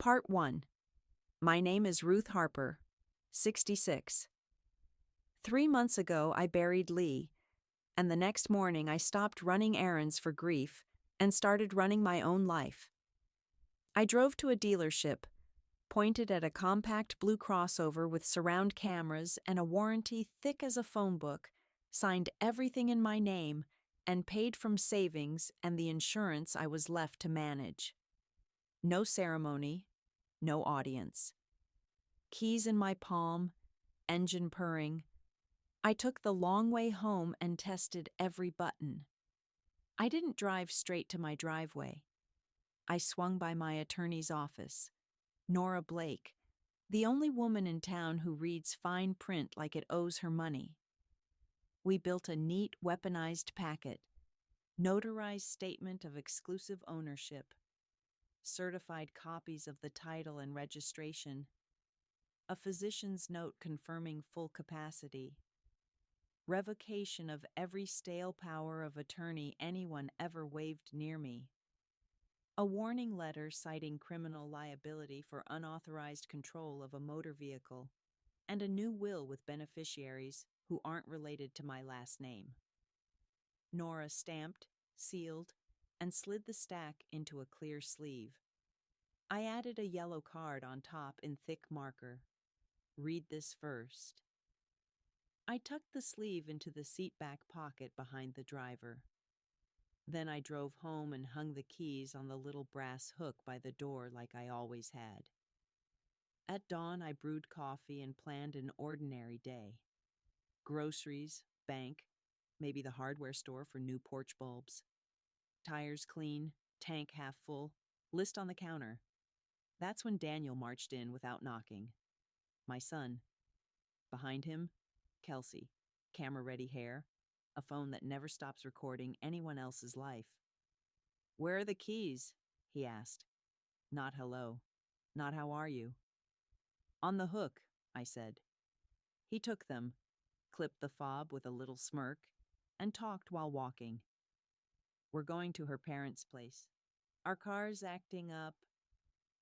Part 1. My name is Ruth Harper, 66. 3 months ago, I buried Lee, and the next morning I stopped running errands for grief and started running my own life. I drove to a dealership, pointed at a compact blue crossover with surround cameras and a warranty thick as a phone book, signed everything in my name, and paid from savings and the insurance I was left to manage. No ceremony, no audience. Keys in my palm, engine purring. I took the long way home and tested every button. I didn't drive straight to my driveway. I swung by my attorney's office. Nora Blake, the only woman in town who reads fine print like it owes her money. We built a neat, weaponized packet, notarized statement of exclusive ownership, certified copies of the title and registration, a physician's note confirming full capacity, revocation of every stale power of attorney anyone ever waived near me, a warning letter citing criminal liability for unauthorized control of a motor vehicle, and a new will with beneficiaries who aren't related to my last name. Nora stamped, sealed, and slid the stack into a clear sleeve. I added a yellow card on top in thick marker. Read this first. I tucked the sleeve into the seatback pocket behind the driver. Then I drove home and hung the keys on the little brass hook by the door like I always had. At dawn, I brewed coffee and planned an ordinary day. Groceries, bank, maybe the hardware store for new porch bulbs. Tires clean, tank half full, list on the counter. That's when Daniel marched in without knocking. My son. Behind him, Kelsey, camera-ready hair, a phone that never stops recording anyone else's life. "Where are the keys?" he asked. Not hello. Not how are you. "On the hook," I said. He took them, clipped the fob with a little smirk, and talked while walking. "We're going to her parents' place. Our car's acting up.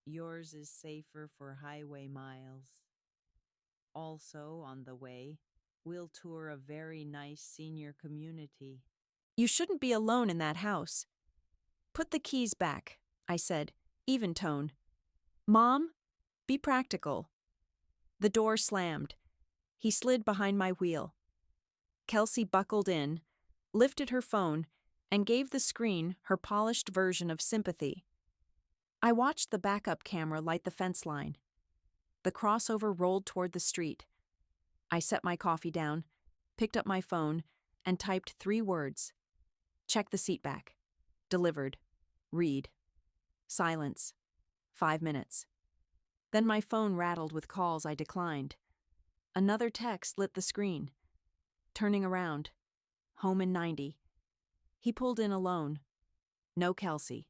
Yours is safer for highway miles. Also, on the way, we'll tour a very nice senior community." "You shouldn't be alone in that house." "Put the keys back," I said, even tone. "Mom, be practical." The door slammed. He slid behind my wheel. Kelsey buckled in, lifted her phone, and gave the screen her polished version of sympathy. I watched the backup camera light the fence line. The crossover rolled toward the street. I set my coffee down, picked up my phone, and typed 3 words. Check the seat back. Delivered. Read. Silence. 5 minutes. Then my phone rattled with calls I declined. Another text lit the screen. Turning around. Home in 90. He pulled in alone. No Kelsey.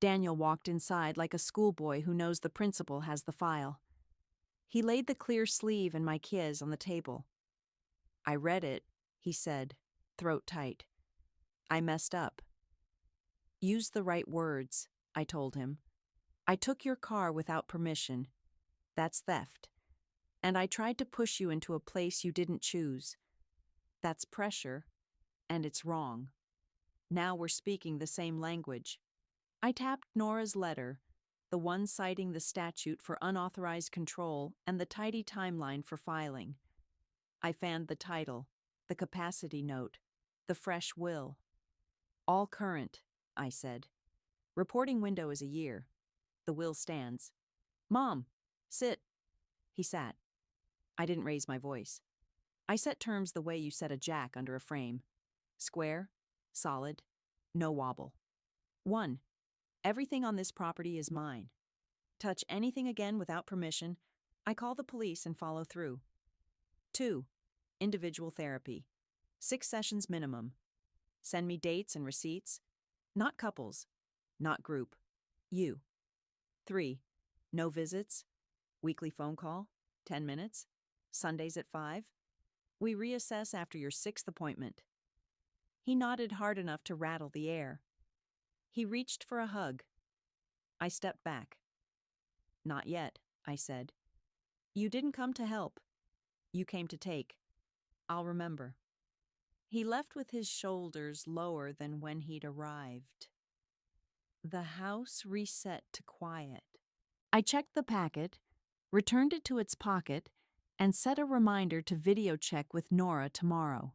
Daniel walked inside like a schoolboy who knows the principal has the file. He laid the clear sleeve and my keys on the table. "I read it," he said, throat tight. "I messed up." "Use the right words," I told him. "I took your car without permission. That's theft. And I tried to push you into a place you didn't choose. That's pressure, and it's wrong. Now we're speaking the same language." I tapped Nora's letter, the one citing the statute for unauthorized control and the tidy timeline for filing. I fanned the title, the capacity note, the fresh will. "All current," I said. "Reporting window is a year. The will stands." "Mom, sit." He sat. I didn't raise my voice. I set terms the way you set a jack under a frame. Square, solid, no wobble. 1. Everything on this property is mine. Touch anything again without permission, I call the police and follow through. 2. Individual therapy. 6 sessions minimum. Send me dates and receipts. Not couples. Not group. You. 3. No visits. Weekly phone call. 10 minutes. Sundays at 5. We reassess after your 6th appointment. He nodded hard enough to rattle the air. He reached for a hug. I stepped back. Not yet, I said. You didn't come to help. You came to take. I'll remember. He left with his shoulders lower than when he'd arrived. The house reset to quiet. I checked the packet, returned it to its pocket, and set a reminder to video check with Nora tomorrow.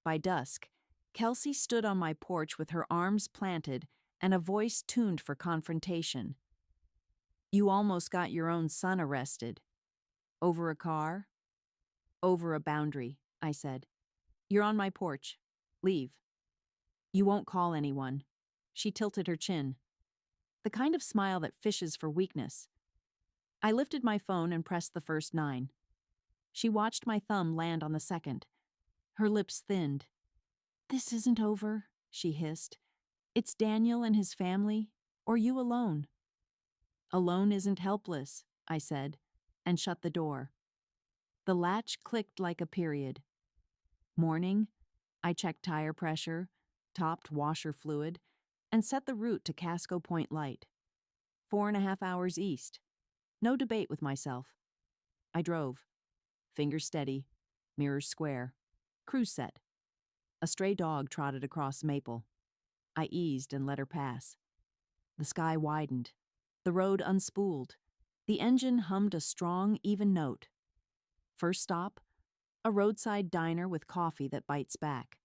By dusk, Kelsey stood on my porch with her arms planted and a voice tuned for confrontation. You almost got your own son arrested. Over a car? Over a boundary, I said. You're on my porch. Leave. You won't call anyone. She tilted her chin. The kind of smile that fishes for weakness. I lifted my phone and pressed the first 9. She watched my thumb land on the second. Her lips thinned. This isn't over, she hissed. It's Daniel and his family, or you alone. Alone isn't helpless, I said, and shut the door. The latch clicked like a period. Morning, I checked tire pressure, topped washer fluid, and set the route to Casco Point Light. 4.5 hours east. No debate with myself. I drove. Fingers steady, mirrors square. Cruise set. A stray dog trotted across Maple. I eased and let her pass. The sky widened. The road unspooled. The engine hummed a strong, even note. First stop, a roadside diner with coffee that bites back.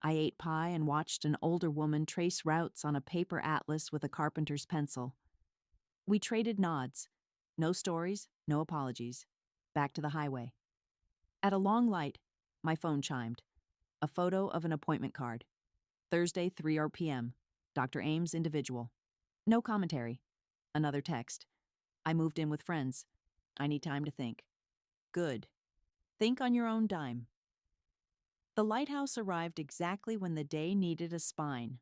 I ate pie and watched an older woman trace routes on a paper atlas with a carpenter's pencil. We traded nods. No stories, no apologies. Back to the highway. At a long light, my phone chimed. A photo of an appointment card. Thursday, 3 p.m. Dr. Ames, individual. No commentary. Another text. I moved in with friends. I need time to think. Good. Think on your own dime. The lighthouse arrived exactly when the day needed a spine.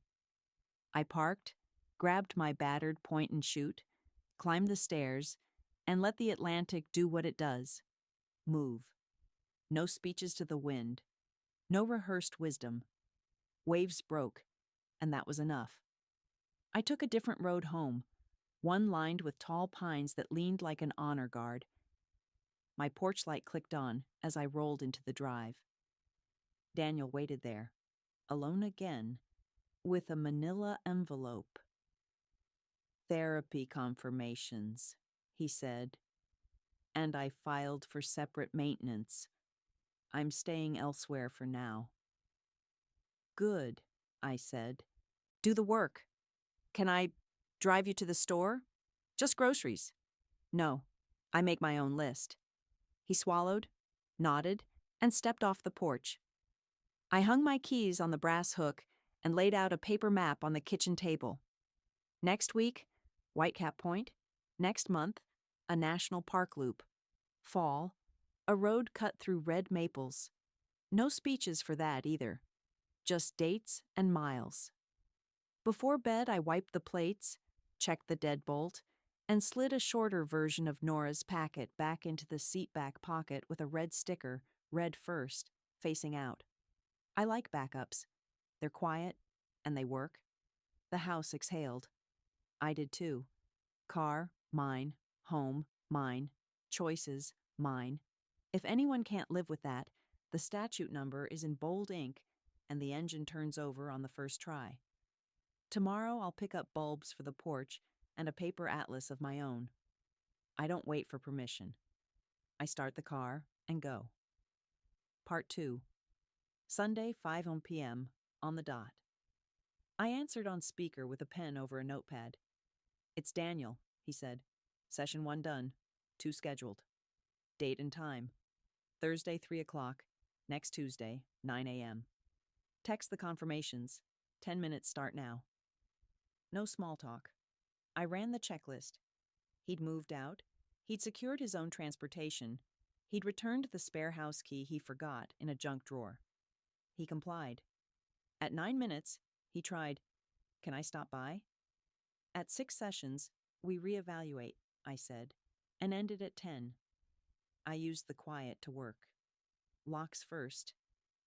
I parked, grabbed my battered point and shoot, climbed the stairs, and let the Atlantic do what it does. Move. No speeches to the wind. No rehearsed wisdom. Waves broke, and that was enough. I took a different road home, one lined with tall pines that leaned like an honor guard. My porch light clicked on as I rolled into the drive. Daniel waited there, alone again, with a manila envelope. Therapy confirmations, he said, and I filed for separate maintenance. I'm staying elsewhere for now. Good, I said. Do the work. Can I drive you to the store? Just groceries. No, I make my own list. He swallowed, nodded, and stepped off the porch. I hung my keys on the brass hook and laid out a paper map on the kitchen table. Next week, Whitecap Point. Next month, a national park loop. Fall, a road cut through red maples. No speeches for that either. Just dates and miles. Before bed, I wiped the plates, checked the deadbolt, and slid a shorter version of Nora's packet back into the seat back pocket with a red sticker, read first, facing out. I like backups. They're quiet, and they work. The house exhaled. I did too. Car, mine. Home, mine. Choices, mine. If anyone can't live with that, the statute number is in bold ink, and the engine turns over on the first try. Tomorrow I'll pick up bulbs for the porch and a paper atlas of my own. I don't wait for permission. I start the car and go. Part 2. Sunday, 5 p.m., on the dot. I answered on speaker with a pen over a notepad. It's Daniel, he said. Session 1 done. 2 scheduled. Date and time. Thursday, 3 o'clock. Next Tuesday, 9 a.m. Text the confirmations. 10 minutes start now. No small talk. I ran the checklist. He'd moved out. He'd secured his own transportation. He'd returned the spare house key he forgot in a junk drawer. He complied. At 9 minutes, he tried, "Can I stop by?" At 6 sessions, we reevaluate, I said, and ended at 10. I used the quiet to work. Locks first.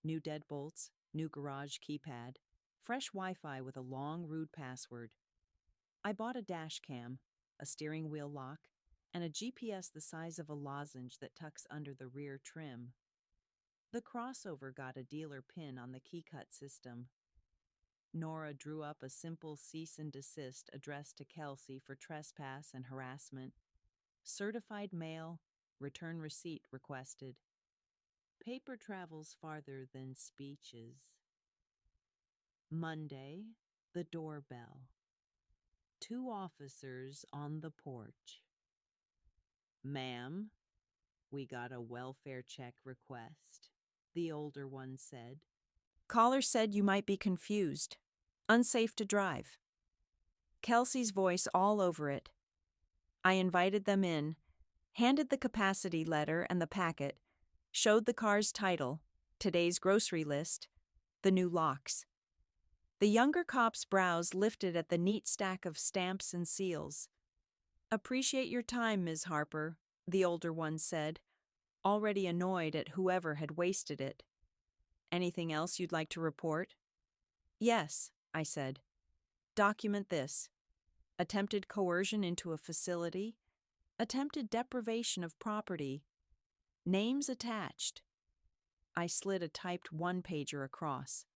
New deadbolts, new garage keypad, fresh Wi-Fi with a long, rude password. I bought a dash cam, a steering wheel lock, and a GPS the size of a lozenge that tucks under the rear trim. The crossover got a dealer pin on the key-cut system. Nora drew up a simple cease and desist addressed to Kelsey for trespass and harassment. Certified mail, return receipt requested. Paper travels farther than speeches. Monday, the doorbell. 2 officers on the porch. "Ma'am, we got a welfare check request," the older one said. "Caller said you might be confused. Unsafe to drive." Kelsey's voice all over it. I invited them in, handed the capacity letter and the packet, showed the car's title, today's grocery list, the new locks. The younger cop's brows lifted at the neat stack of stamps and seals. "Appreciate your time, Ms. Harper," the older one said, already annoyed at whoever had wasted it. "Anything else you'd like to report?" "Yes," I said. "Document this. Attempted coercion into a facility, attempted deprivation of property, names attached." I slid a typed one-pager across.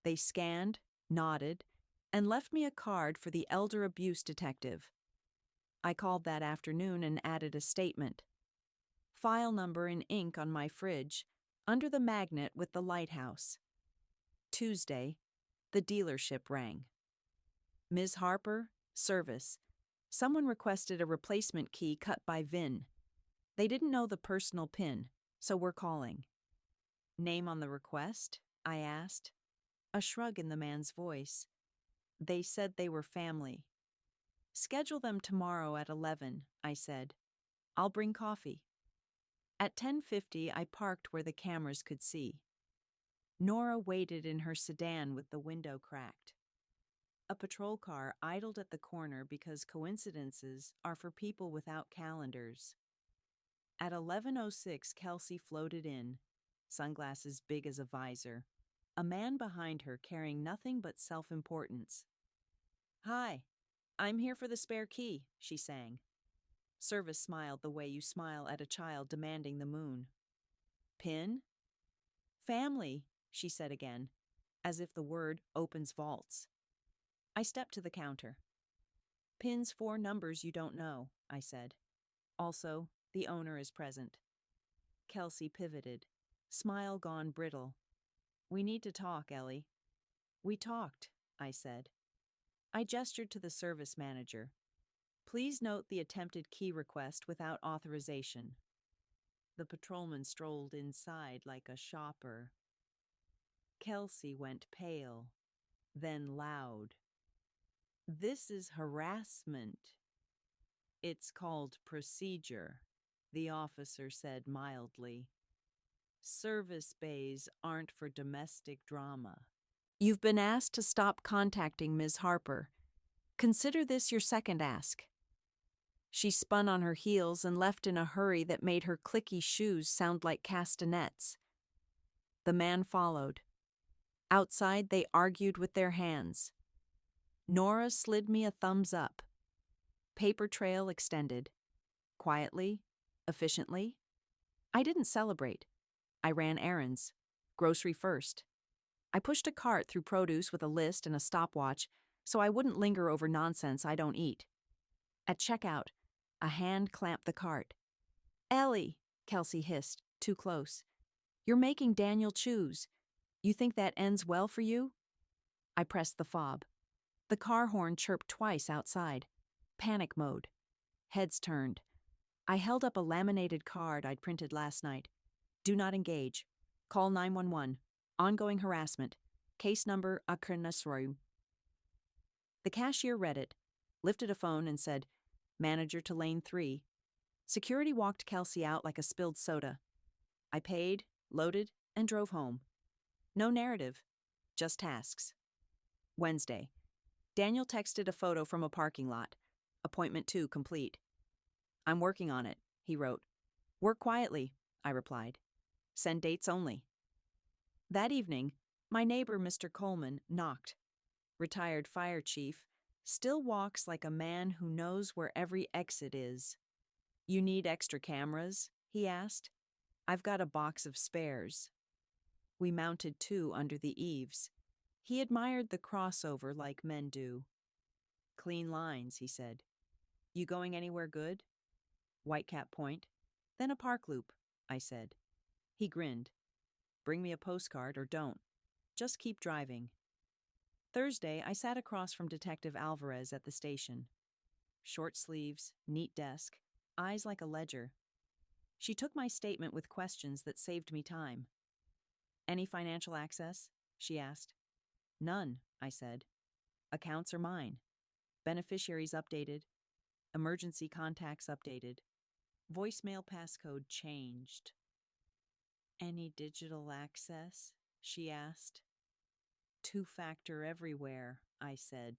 They scanned, nodded, and left me a card for the elder abuse detective. I called that afternoon and added a statement. File number in ink on my fridge, under the magnet with the lighthouse. Tuesday, the dealership rang. "Ms. Harper, service. Someone requested a replacement key cut by VIN. They didn't know the personal PIN, so we're calling." "Name on the request?" I asked. A shrug in the man's voice. "They said they were family." "Schedule them tomorrow at 11, I said. "I'll bring coffee." At 10:50, I parked where the cameras could see. Nora waited in her sedan with the window cracked. A patrol car idled at the corner because coincidences are for people without calendars. At 11:06, Kelsey floated in, sunglasses big as a visor, a man behind her carrying nothing but self-importance. "Hi, I'm here for the spare key," she sang. Service smiled the way you smile at a child demanding the moon. "PIN?" "Family," she said again, as if the word opens vaults. I stepped to the counter. "PIN's 4 numbers you don't know," I said. "Also, the owner is present." Kelsey pivoted, smile gone brittle. "We need to talk, Ellie." "We talked," I said. I gestured to the service manager. "Please note the attempted key request without authorization." The patrolman strolled inside like a shopper. Kelsey went pale, then loud. "This is harassment." "It's called procedure," the officer said mildly. "Service bays aren't for domestic drama." "You've been asked to stop contacting Ms. Harper. Consider this your second ask." She spun on her heels and left in a hurry that made her clicky shoes sound like castanets. The man followed. Outside, they argued with their hands. Nora slid me a thumbs up. Paper trail extended. Quietly, efficiently. I didn't celebrate. I ran errands. Grocery first. I pushed a cart through produce with a list and a stopwatch so I wouldn't linger over nonsense I don't eat. At checkout, a hand clamped the cart. "Ellie," Kelsey hissed, too close. "You're making Daniel choose. You think that ends well for you?" I pressed the fob. The car horn chirped twice outside. Panic mode. Heads turned. I held up a laminated card I'd printed last night. "Do not engage. Call 911. Ongoing harassment. Case number Akarnasroy." The cashier read it, lifted a phone and said, "Manager to lane 3. Security walked Kelsey out like a spilled soda. I paid, loaded, and drove home. No narrative, just tasks. Wednesday. Daniel texted a photo from a parking lot. Appointment 2 complete. "I'm working on it," he wrote. "Work quietly," I replied. "Send dates only." That evening, my neighbor, Mr. Coleman, knocked. Retired fire chief, Still walks like a man who knows where every exit is. You need extra cameras? He asked. I've got a box of spares. We mounted 2 under the eaves. He admired the crossover like men do. Clean lines, he said. You going anywhere good? Whitecap Point. Then a park loop, I said. He grinned. Bring me a postcard or don't. Just keep driving. Thursday, I sat across from Detective Alvarez at the station. Short sleeves, neat desk, eyes like a ledger. She took my statement with questions that saved me time. Any financial access? She asked. None, I said. Accounts are mine. Beneficiaries updated. Emergency contacts updated. Voicemail passcode changed. Any digital access? She asked. 2-factor everywhere, I said.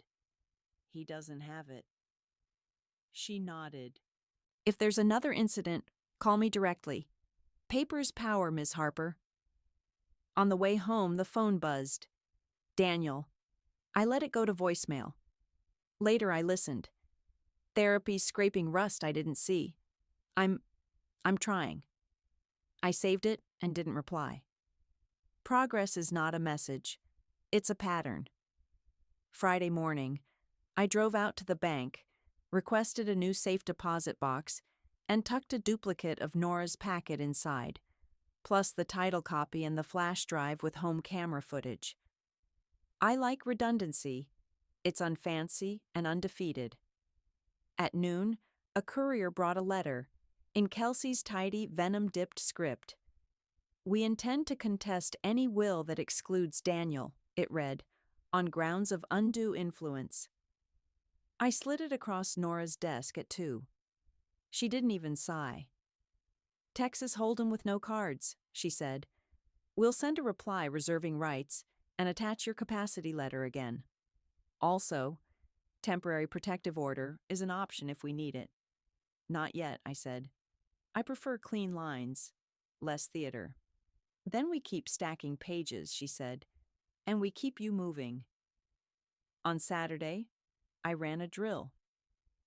He doesn't have it. She nodded. If there's another incident, call me directly. Paper's power, Miss Harper. On the way home, the phone buzzed. Daniel. I let it go to voicemail. Later, I listened. Therapy's scraping rust I didn't see. I'm trying. I saved it and didn't reply. Progress is not a message. It's a pattern. Friday morning, I drove out to the bank, requested a new safe deposit box, and tucked a duplicate of Nora's packet inside, plus the title copy and the flash drive with home camera footage. I like redundancy. It's unfancy and undefeated. At noon, a courier brought a letter, in Kelsey's tidy, venom-dipped script. We intend to contest any will that excludes Daniel, it read, on grounds of undue influence. I slid it across Nora's desk at 2. She didn't even sigh. Texas Hold'em with no cards, she said. We'll send a reply reserving rights and attach your capacity letter again. Also, temporary protective order is an option if we need it. Not yet, I said. I prefer clean lines, less theater. Then we keep stacking pages, she said, and we keep you moving. On Saturday, I ran a drill.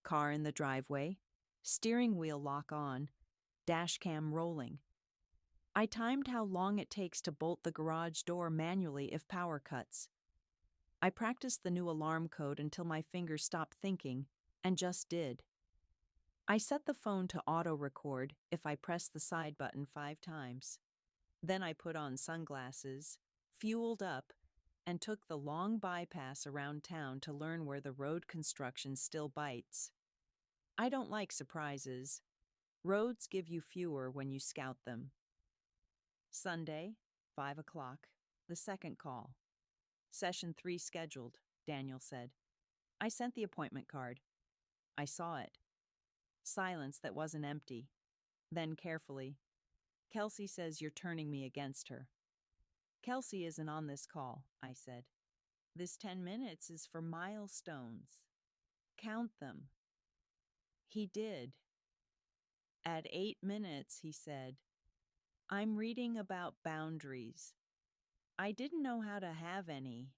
Car in the driveway, steering wheel lock on, dash cam rolling. I timed how long it takes to bolt the garage door manually if power cuts. I practiced the new alarm code until my fingers stopped thinking, and just did. I set the phone to auto-record if I pressed the side button 5 times. Then I put on sunglasses, fueled up, and took the long bypass around town to learn where the road construction still bites. I don't like surprises. Roads give you fewer when you scout them. Sunday, 5 o'clock, the second call. Session 3 scheduled, Daniel said. I sent the appointment card. I saw it. Silence that wasn't empty. Then carefully, Kelsey says you're turning me against her. Kelsey isn't on this call, I said. This 10 minutes is for milestones. Count them. He did. At 8 minutes, he said, I'm reading about boundaries. I didn't know how to have any.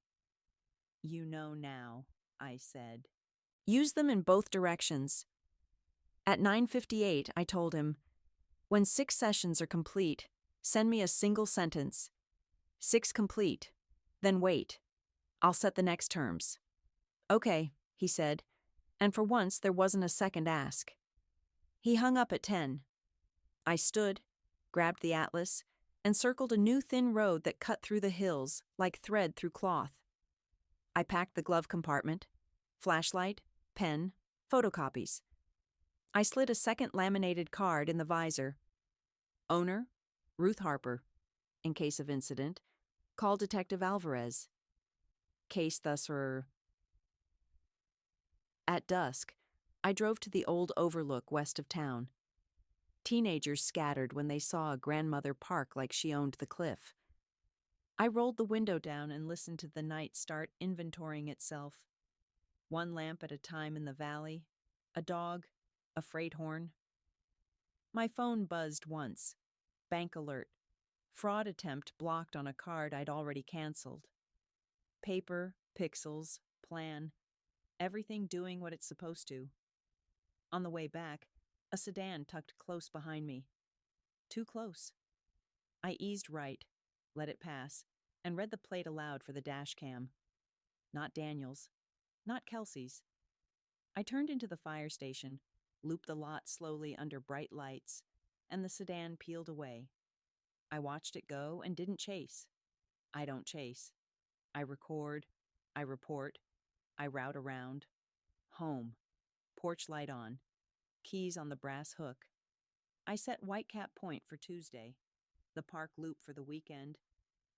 You know now, I said. Use them in both directions. At 9:58, I told him, when 6 sessions are complete, send me a single sentence. 6 complete. Then wait. I'll set the next terms. Okay, he said, and for once there wasn't a second ask. He hung up at 10. I stood, grabbed the atlas, and circled a new thin road that cut through the hills like thread through cloth. I packed the glove compartment, flashlight, pen, photocopies. I slid a second laminated card in the visor. Owner, Ruth Harper. In case of incident, call Detective Alvarez. Case thusser. At dusk, I drove to the old overlook west of town. Teenagers scattered when they saw a grandmother park like she owned the cliff. I rolled the window down and listened to the night start inventorying itself. 1 lamp at a time in the valley, a dog, a freight horn. My phone buzzed once. Bank alert. Fraud attempt blocked on a card I'd already canceled. Paper, pixels, plan. Everything doing what it's supposed to. On the way back, a sedan tucked close behind me. Too close. I eased right, let it pass, and read the plate aloud for the dash cam. Not Daniel's. Not Kelsey's. I turned into the fire station, looped the lot slowly under bright lights, and the sedan peeled away. I watched it go and didn't chase. I don't chase. I record. I report. I route around. Home. Porch light on. Keys on the brass hook. I set Whitecap Point for Tuesday, the park loop for the weekend,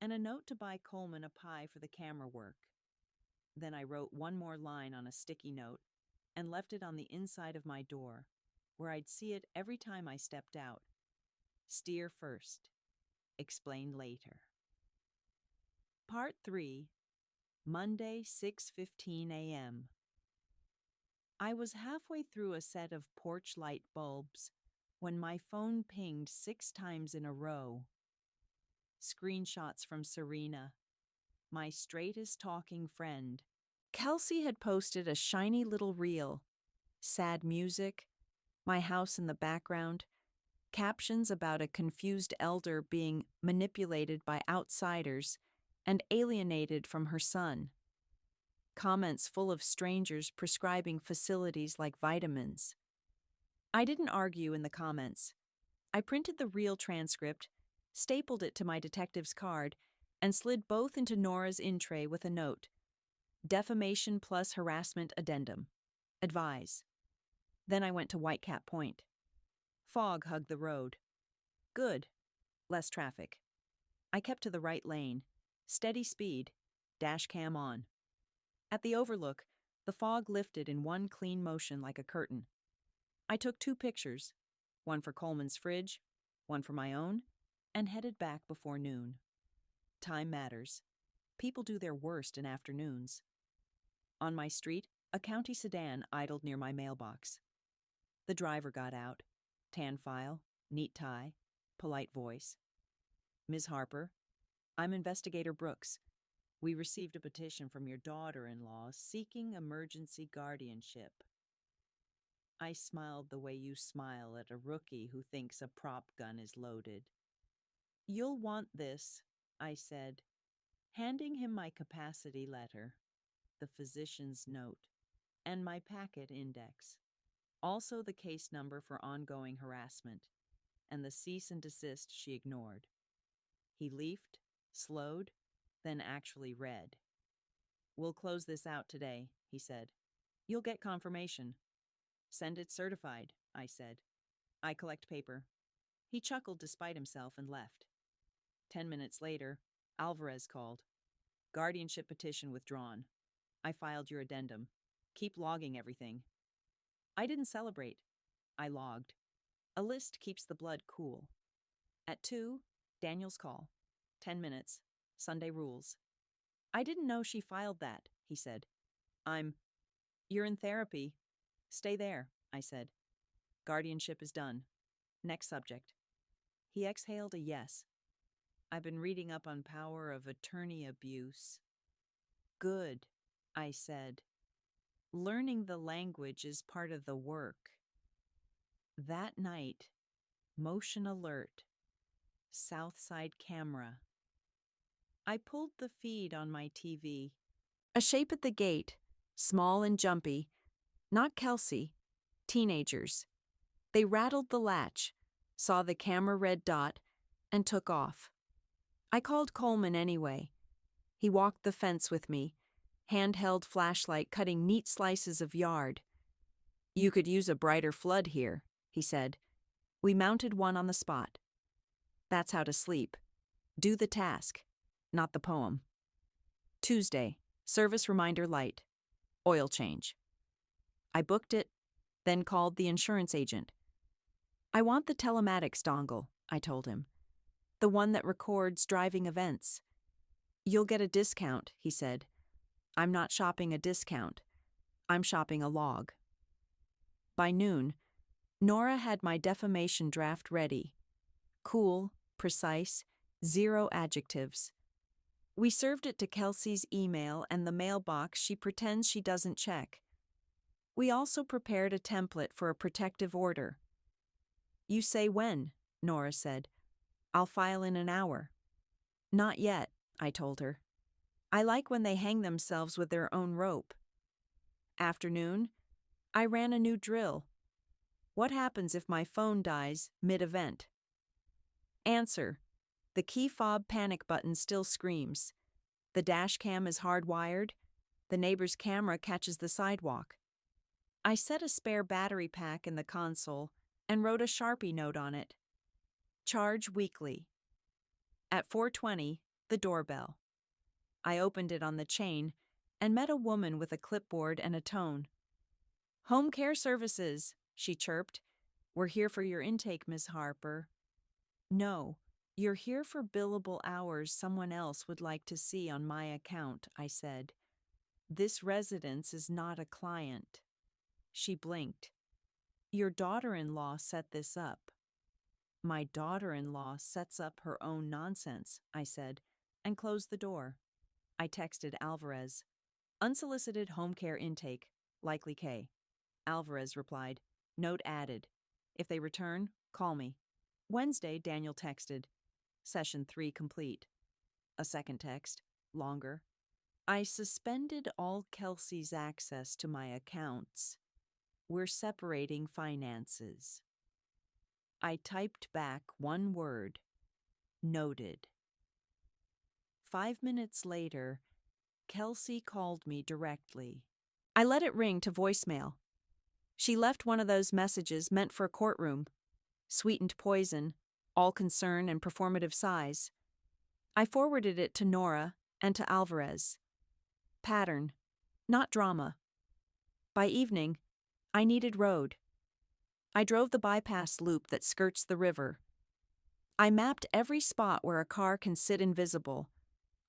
and a note to buy Coleman a pie for the camera work. Then I wrote one more line on a sticky note and left it on the inside of my door, where I'd see it every time I stepped out. Steer first. Explain later. Part 3, Monday, 6:15 a.m. I was halfway through a set of porch light bulbs when my phone pinged 6 times in a row. Screenshots from Serena, my straightest talking friend. Kelsey had posted a shiny little reel, sad music, my house in the background, captions about a confused elder being manipulated by outsiders and alienated from her son. Comments full of strangers prescribing facilities like vitamins. I didn't argue in the comments. I printed the real transcript, stapled it to my detective's card, and slid both into Nora's in-tray with a note. Defamation plus harassment addendum. Advise. Then I went to Whitecap Point. Fog hugged the road. Good. Less traffic. I kept to the right lane. Steady speed. Dash cam on. At the overlook, the fog lifted in one clean motion like a curtain. I took 2 pictures, one for Coleman's fridge, one for my own, and headed back before noon. Time matters. People do their worst in afternoons. On my street, a county sedan idled near my mailbox. The driver got out. Tan file, neat tie, polite voice. Ms. Harper, I'm Investigator Brooks. We received a petition from your daughter-in-law seeking emergency guardianship. I smiled the way you smile at a rookie who thinks a prop gun is loaded. You'll want this, I said, handing him my capacity letter, the physician's note, and my packet index. Also the case number for ongoing harassment, and the cease and desist she ignored. He leafed, slowed, then actually read. We'll close this out today, he said. You'll get confirmation. Send it certified, I said. I collect paper. He chuckled despite himself and left. 10 minutes later, Alvarez called. Guardianship petition withdrawn. I filed your addendum. Keep logging everything. I didn't celebrate. I logged. A list keeps the blood cool. At 2, Daniel's call. 10 minutes. Sunday rules. I didn't know she filed that, he said. You're in therapy. Stay there, I said. Guardianship is done. Next subject. He exhaled a yes. I've been reading up on power of attorney abuse. Good, I said. Learning the language is part of the work. That night, motion alert, Southside camera. I pulled the feed on my TV. A shape at the gate, small and jumpy. Not Kelsey. Teenagers. They rattled the latch, saw the camera red dot, and took off. I called Coleman anyway. He walked the fence with me, handheld flashlight cutting neat slices of yard. You could use a brighter flood here, he said. We mounted one on the spot. That's how to sleep. Do the task, not the poem. Tuesday, service reminder light. Oil change. I booked it, then called the insurance agent. I want the telematics dongle, I told him. The one that records driving events. You'll get a discount, he said. I'm not shopping a discount. I'm shopping a log. By noon, Nora had my defamation draft ready. Cool, precise, 0 adjectives. We served it to Kelsey's email and the mailbox she pretends she doesn't check. We also prepared a template for a protective order. You say when, Nora said. I'll file in an hour. Not yet, I told her. I like when they hang themselves with their own rope. Afternoon, I ran a new drill. What happens if my phone dies mid-event? Answer. The key fob panic button still screams. The dash cam is hardwired. The neighbor's camera catches the sidewalk. I set a spare battery pack in the console and wrote a Sharpie note on it. Charge weekly. At 4:20, the doorbell. I opened it on the chain and met a woman with a clipboard and a tone. Home care services, she chirped. We're here for your intake, Miss Harper. No, you're here for billable hours someone else would like to see on my account, I said. This residence is not a client. She blinked. Your daughter-in-law set this up. My daughter-in-law sets up her own nonsense, I said, and closed the door. I texted Alvarez. Unsolicited home care intake, likely K. Alvarez replied. Note added. If they return, call me. Wednesday, Daniel texted. Session 3 complete. A second text, longer. I suspended all Kelsey's access to my accounts. We're separating finances. I typed back one word. Noted. 5 minutes later, Kelsey called me directly. I let it ring to voicemail. She left one of those messages meant for a courtroom. Sweetened poison, all concern and performative sighs. I forwarded it to Nora and to Alvarez. Pattern, not drama. By evening, I needed road. I drove the bypass loop that skirts the river. I mapped every spot where a car can sit invisible.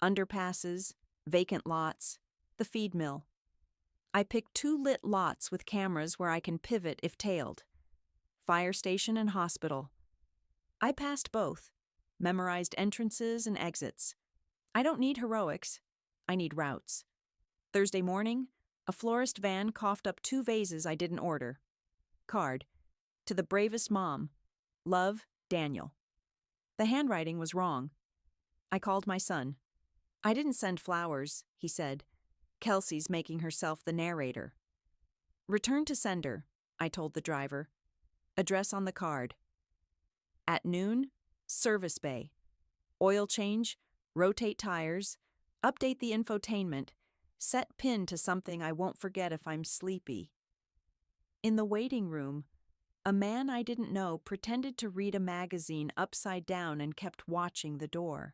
Underpasses, vacant lots, the feed mill. I picked 2 lit lots with cameras where I can pivot if tailed. Fire station and hospital. I passed both, memorized entrances and exits. I don't need heroics. I need routes. Thursday morning, a florist van coughed up 2 vases I didn't order. Card. To the bravest mom. Love, Daniel. The handwriting was wrong. I called my son. I didn't send flowers, he said. Kelsey's making herself the narrator. Return to sender, I told the driver. Address on the card. At noon, service bay. Oil change, rotate tires, update the infotainment, set pin to something I won't forget if I'm sleepy. In the waiting room, a man I didn't know pretended to read a magazine upside down and kept watching the door.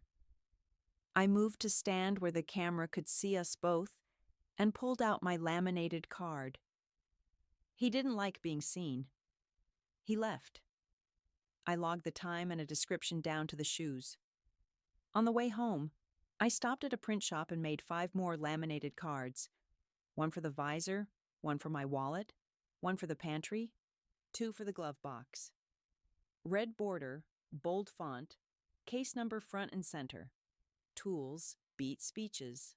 I moved to stand where the camera could see us both and pulled out my laminated card. He didn't like being seen. He left. I logged the time and a description down to the shoes. On the way home, I stopped at a print shop and made 5 more laminated cards. 1 for the visor, 1 for my wallet, 1 for the pantry, 2 for the glove box. Red border, bold font, case number front and center. Tools beat speeches.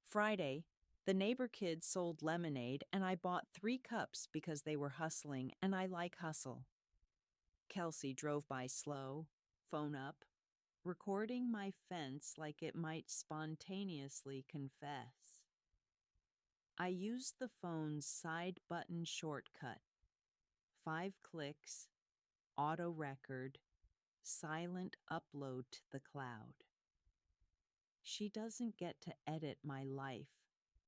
Friday, the neighbor kids sold lemonade and I bought 3 cups because they were hustling and I like hustle. Kelsey drove by slow, phone up, recording my fence like it might spontaneously confess. I used the phone's side button shortcut. 5 clicks, auto record, silent upload to the cloud. She doesn't get to edit my life.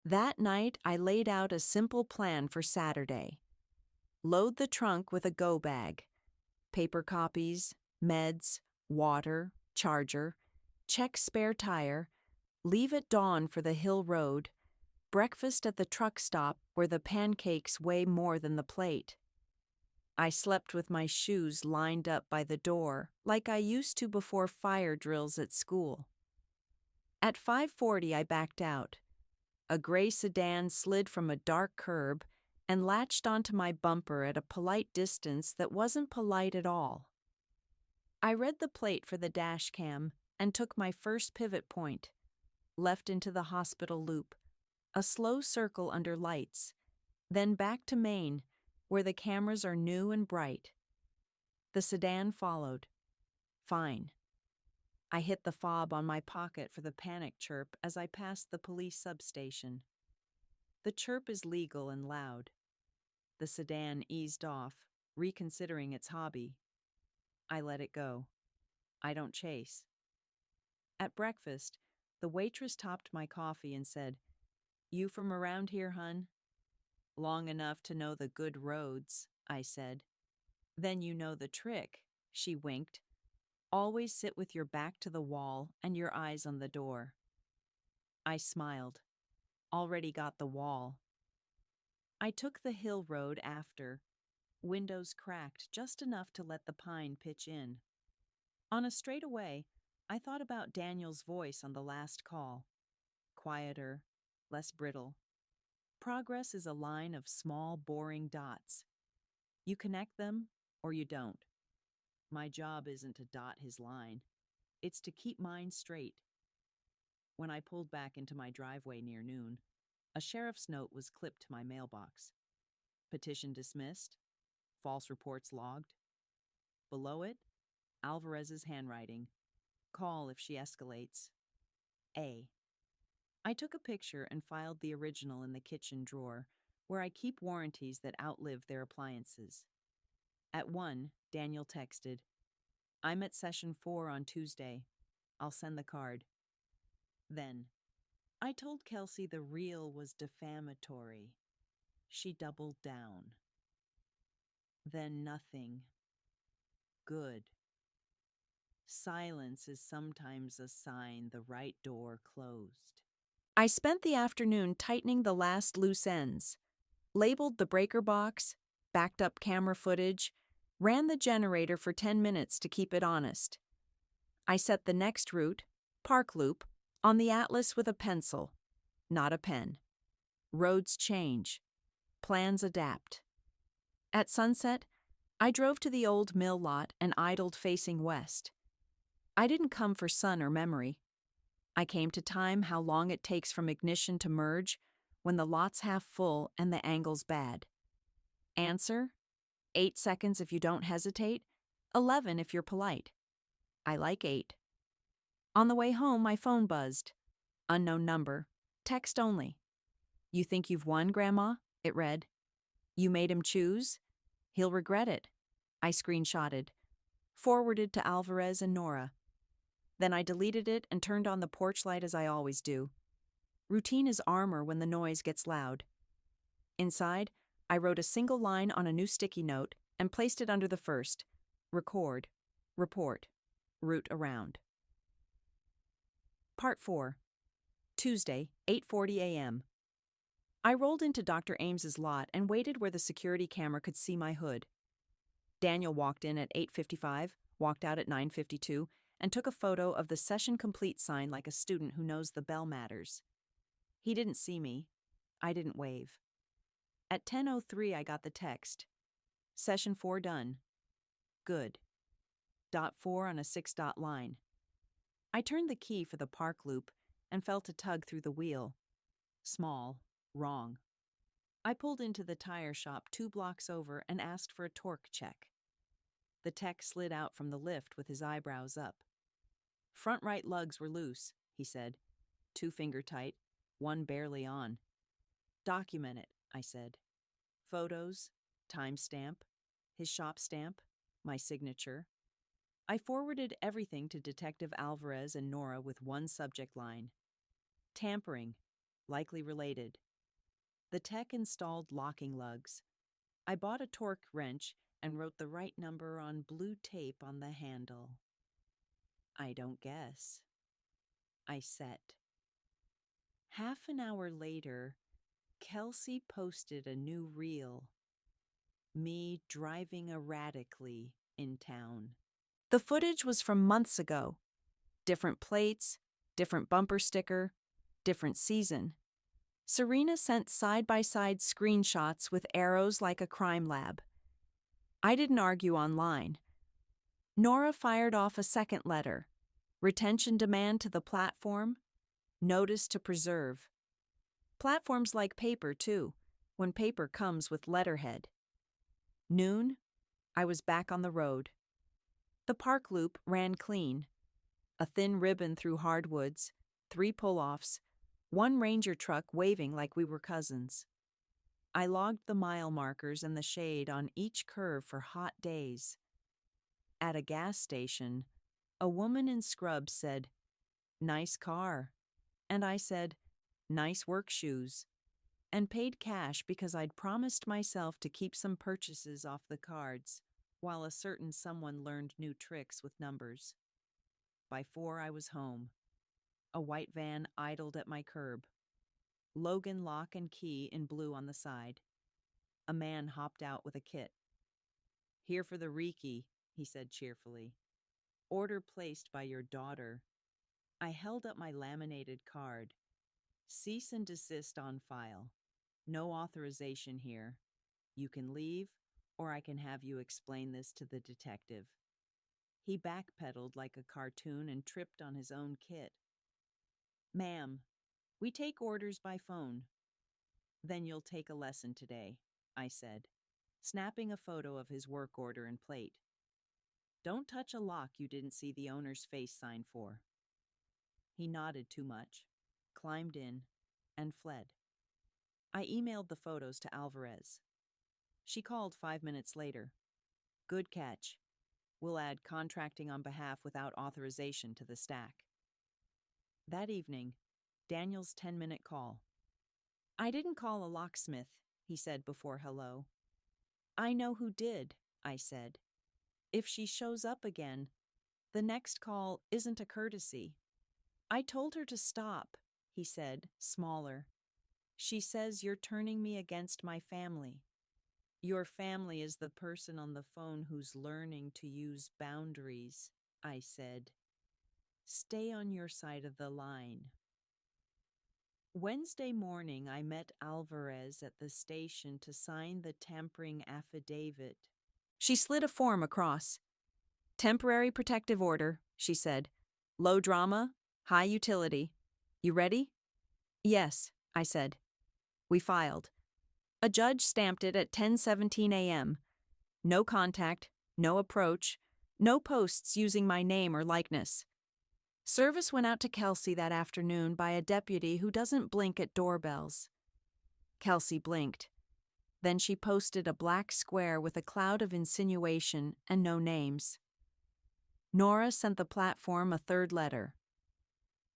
That night, I laid out a simple plan for Saturday. Load the trunk with a go bag. Paper copies, meds, water, charger, check spare tire, leave at dawn for the Hill Road, breakfast at the truck stop where the pancakes weigh more than the plate. I slept with my shoes lined up by the door like I used to before fire drills at school. At 5:40, I backed out. A gray sedan slid from a dark curb and latched onto my bumper at a polite distance that wasn't polite at all. I read the plate for the dash cam and took my first pivot point, left into the hospital loop, a slow circle under lights, Then back to Maine, where the cameras are new and bright. The sedan followed. Fine. I hit the fob on my pocket for the panic chirp as I passed the police substation. The chirp is legal and loud. The sedan eased off, reconsidering its hobby. I let it go. I don't chase. At breakfast, the waitress topped my coffee and said, "You from around here, hun?" "Long enough to know the good roads," I said. "Then you know the trick," she winked. "Always sit with your back to the wall and your eyes on the door." I smiled. Already got the wall. I took the hill road after. Windows cracked just enough to let the pine pitch in. On a straightaway, I thought about Daniel's voice on the last call. Quieter, less brittle. Progress is a line of small, boring dots. You connect them, or you don't. My job isn't to dot his line. It's to keep mine straight. When I pulled back into my driveway near noon, a sheriff's note was clipped to my mailbox. Petition dismissed. False reports logged. Below it, Alvarez's handwriting. Call if she escalates. A. I took a picture and filed the original in the kitchen drawer, where I keep warranties that outlive their appliances. At 1, Daniel texted, "I'm at session 4 on Tuesday. I'll send the card." Then, I told Kelsey the reel was defamatory. She doubled down. Then nothing. Good. Silence is sometimes a sign the right door closed. I spent the afternoon tightening the last loose ends, labeled the breaker box, backed up camera footage, ran the generator for 10 minutes to keep it honest. I set the next route, Park Loop, on the atlas with a pencil, not a pen. Roads change. Plans adapt. At sunset, I drove to the old mill lot and idled facing west. I didn't come for sun or memory. I came to time how long it takes from ignition to merge when the lot's half full and the angle's bad. Answer: 8 seconds if you don't hesitate, 11 if you're polite. I like 8. On the way home, my phone buzzed. Unknown number. Text only. "You think you've won, Grandma?" It read. "You made him choose? He'll regret it." I screenshotted. Forwarded to Alvarez and Nora. Then I deleted it and turned on the porch light as I always do. Routine is armor when the noise gets loud. Inside, I wrote a single line on a new sticky note and placed it under the first. Record. Report. Route around. Part 4. Tuesday, 8:40 a.m. I rolled into Dr. Ames's lot and waited where the security camera could see my hood. Daniel walked in at 8:55, walked out at 9:52, and took a photo of the session complete sign like a student who knows the bell matters. He didn't see me. I didn't wave. At 10:03, I got the text. Session 4 done. Good. Dot 4 on a 6-dot line. I turned the key for the park loop and felt a tug through the wheel. Small. Wrong. I pulled into the tire shop 2 blocks over and asked for a torque check. The tech slid out from the lift with his eyebrows up. "Front right lugs were loose," he said. 2 finger tight, 1 barely on. "Document it," I said. Photos, timestamp, his shop stamp, my signature. I forwarded everything to Detective Alvarez and Nora with one subject line. Tampering, likely related. The tech installed locking lugs. I bought a torque wrench and wrote the right number on blue tape on the handle. I don't guess. I set. Half an hour later, Kelsey posted a new reel. Me driving erratically in town. The footage was from months ago. Different plates, different bumper sticker, different season. Serena sent side-by-side screenshots with arrows like a crime lab. I didn't argue online. Nora fired off a second letter. Retention demand to the platform. Notice to preserve. Platforms like paper, too. when paper comes with letterhead. Noon, I was back on the road. The park loop ran clean. A thin ribbon through hardwoods, 3 pull-offs, 1 ranger truck waving like we were cousins. I logged the mile markers and the shade on each curve for hot days. At a gas station, a woman in scrubs said, "Nice car," and I said, "Nice work shoes," and paid cash because I'd promised myself to keep some purchases off the cards, while a certain someone learned new tricks with numbers. By 4, I was home. A white van idled at my curb. Logan lock and key in blue on the side. A man hopped out with a kit. "Here for the Reiki," he said cheerfully. "Order placed by your daughter." I held up my laminated card. "Cease and desist on file. No authorization here. You can leave, or I can have you explain this to the detective." He backpedaled like a cartoon and tripped on his own kit. "Ma'am, we take orders by phone." "Then you'll take a lesson today," I said, snapping a photo of his work order and plate. "Don't touch a lock you didn't see the owner's face sign for." He nodded too much, climbed in, and fled. I emailed the photos to Alvarez. She called 5 minutes later. "Good catch. We'll add contracting on behalf without authorization to the stack." That evening, Daniel's 10-minute call. "I didn't call a locksmith," he said before hello. "I know who did," I said. "If she shows up again, the next call isn't a courtesy." "I told her to stop," he said, smaller. "She says you're turning me against my family." "Your family is the person on the phone who's learning to use boundaries," I said. "Stay on your side of the line." Wednesday morning, I met Alvarez at the station to sign the tampering affidavit. She slid a form across. "Temporary protective order," she said. "Low drama, high utility. You ready?" "Yes," I said. We filed. A judge stamped it at 10:17 a.m. No contact, no approach, no posts using my name or likeness. Service went out to Kelsey that afternoon by a deputy who doesn't blink at doorbells. Kelsey blinked. Then she posted a black square with a cloud of insinuation and no names. Nora sent the platform a 3rd letter.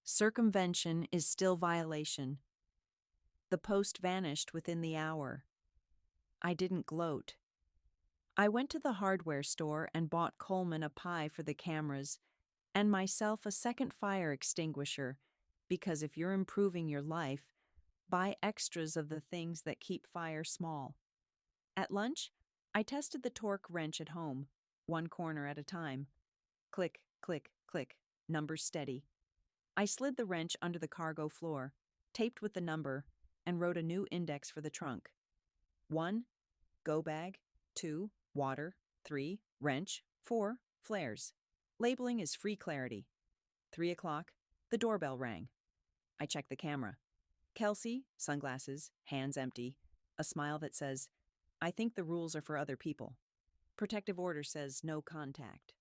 Circumvention is still violation. The post vanished within the hour. I didn't gloat. I went to the hardware store and bought Coleman a pie for the cameras and myself a second fire extinguisher, because if you're improving your life, buy extras of the things that keep fire small. At lunch, I tested the torque wrench at home, 1 corner at a time. Click, click, click, numbers steady. I slid the wrench under the cargo floor, taped with the number, and wrote a new index for the trunk. 1, go bag. 2, water. 3, wrench. 4, flares. Labeling is free clarity. 3 o'clock, the doorbell rang. I checked the camera. Kelsey, sunglasses, hands empty, a smile that says, "I think the rules are for other people." Protective order says no contact.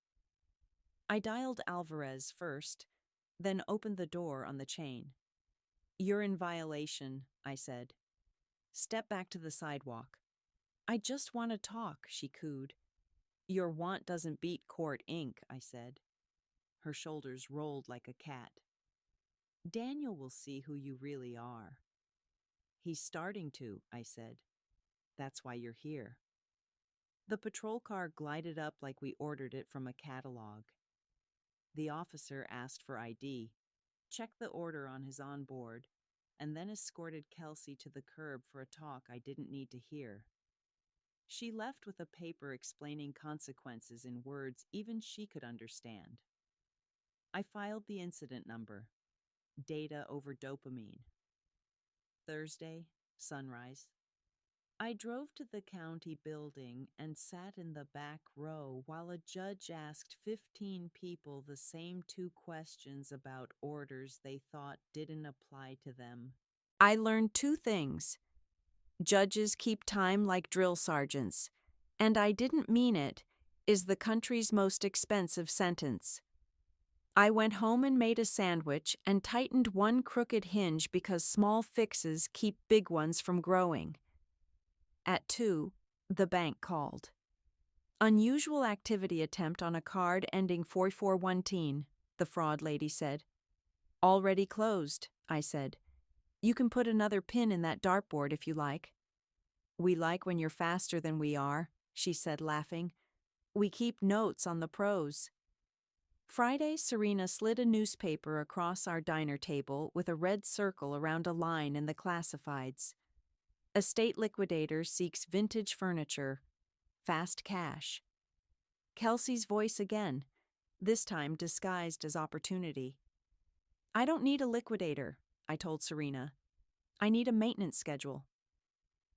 I dialed Alvarez first, then opened the door on the chain. "You're in violation," I said. "Step back to the sidewalk." "I just want to talk," she cooed. "Your want doesn't beat court ink," I said. Her shoulders rolled like a cat. "Daniel will see who you really are." "He's starting to," I said. "That's why you're here." The patrol car glided up like we ordered it from a catalog. The officer asked for ID, checked the order on his onboard, and then escorted Kelsey to the curb for a talk I didn't need to hear. She left with a paper explaining consequences in words even she could understand. I filed the incident number. Data over dopamine. Thursday, sunrise. I drove to the county building and sat in the back row while a judge asked 15 people the same 2 questions about orders they thought didn't apply to them. I learned 2 things. Judges keep time like drill sergeants. And I didn't mean it, is the country's most expensive sentence. I went home and made a sandwich and tightened one crooked hinge because small fixes keep big ones from growing. At 2, the bank called. Unusual activity attempt on a card ending 4419, the fraud lady said. Already closed, I said. You can put another pin in that dartboard if you like. We like when you're faster than we are, she said, laughing. We keep notes on the pros. Friday, Serena slid a newspaper across our diner table with a red circle around a line in the classifieds. Estate liquidator seeks vintage furniture. Fast cash. Kelsey's voice again, this time disguised as opportunity. I don't need a liquidator, I told Serena. I need a maintenance schedule.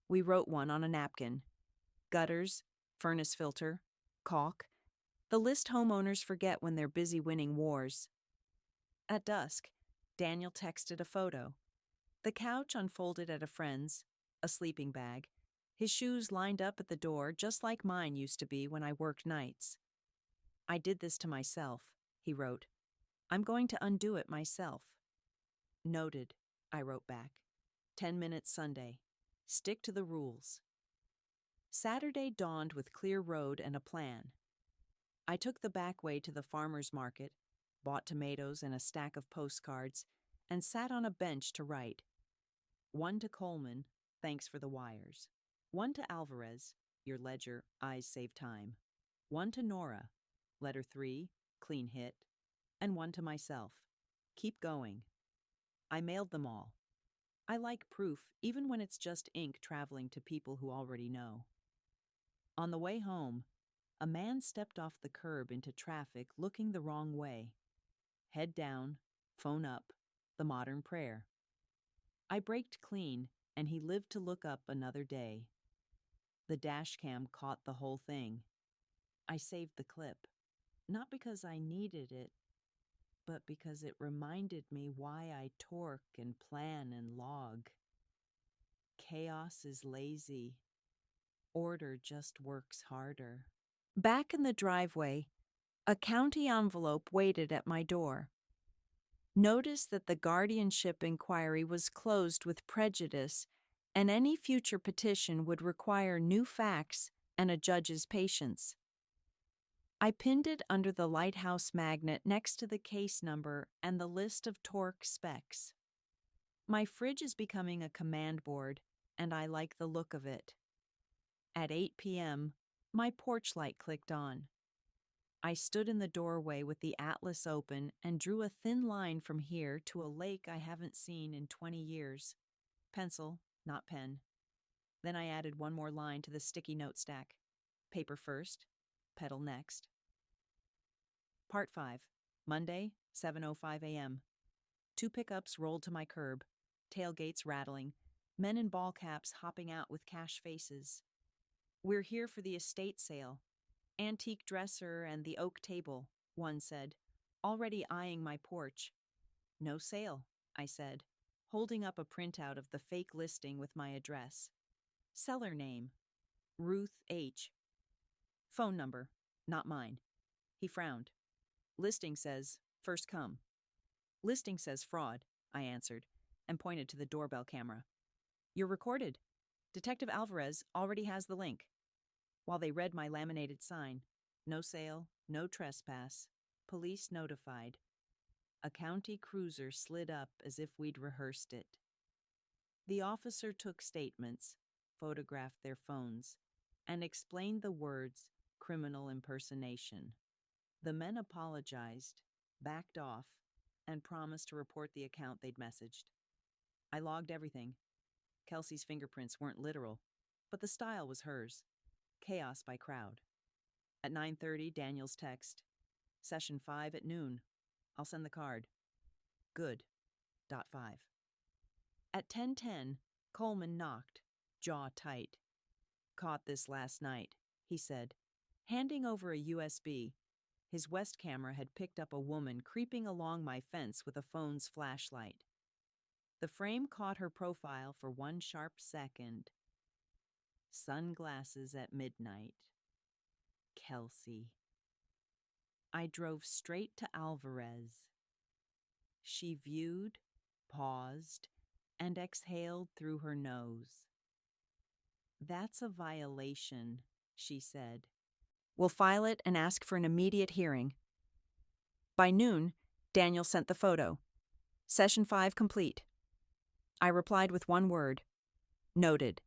We wrote one on a napkin. Gutters, furnace filter, caulk, the list homeowners forget when they're busy winning wars. At dusk, Daniel texted a photo. The couch unfolded at a friend's, a sleeping bag, his shoes lined up at the door just like mine used to be when I worked nights. I did this to myself, he wrote. I'm going to undo it myself. Noted, I wrote back. 10 minutes Sunday. Stick to the rules. Saturday dawned with clear road and a plan. I took the back way to the farmer's market, bought tomatoes and a stack of postcards, and sat on a bench to write. One to Coleman, thanks for the wires. One to Alvarez, your ledger, eyes save time. One to Nora, letter 3, clean hit. And one to myself, keep going. I mailed them all. I like proof, even when it's just ink traveling to people who already know. On the way home, a man stepped off the curb into traffic looking the wrong way. Head down, phone up, the modern prayer. I braked clean, and he lived to look up another day. The dash cam caught the whole thing. I saved the clip, not because I needed it, but because it reminded me why I torque and plan and log. Chaos is lazy. Order just works harder. Back in the driveway, a county envelope waited at my door. Notice that the guardianship inquiry was closed with prejudice, and any future petition would require new facts and a judge's patience. I pinned it under the lighthouse magnet next to the case number and the list of torque specs. My fridge is becoming a command board, and I like the look of it. At 8 p.m., my porch light clicked on. I stood in the doorway with the atlas open and drew a thin line from here to a lake I haven't seen in 20 years. Pencil, not pen. Then I added one more line to the sticky note stack. Paper first, pedal next. Part 5, Monday, 7:05 a.m. 2 pickups rolled to my curb, tailgates rattling, men in ball caps hopping out with cash faces. We're here for the estate sale. Antique dresser and the oak table, one said, already eyeing my porch. No sale, I said, holding up a printout of the fake listing with my address. Seller name, Ruth H. Phone number, not mine. He frowned. Listing says, first come. Listing says fraud, I answered, and pointed to the doorbell camera. You're recorded. Detective Alvarez already has the link. While they read my laminated sign, no sale, no trespass, police notified. A county cruiser slid up as if we'd rehearsed it. The officer took statements, photographed their phones, and explained the words criminal impersonation. The men apologized, backed off, and promised to report the account they'd messaged. I logged everything. Kelsey's fingerprints weren't literal, but the style was hers. Chaos by crowd. At 9:30, Daniel's text. Session 5 at noon. I'll send the card. Good. Dot 5. At 10:10, Coleman knocked, jaw tight. Caught this last night, he said, handing over a USB. His West camera had picked up a woman creeping along my fence with a phone's flashlight. The frame caught her profile for one sharp second, Sunglasses at midnight. Kelsey. I drove straight to Alvarez. She viewed, paused, and exhaled through her nose. That's a violation, she said. We'll file it and ask for an immediate hearing. By noon, Daniel sent the photo. Session 5 complete. I replied with one word. Noted.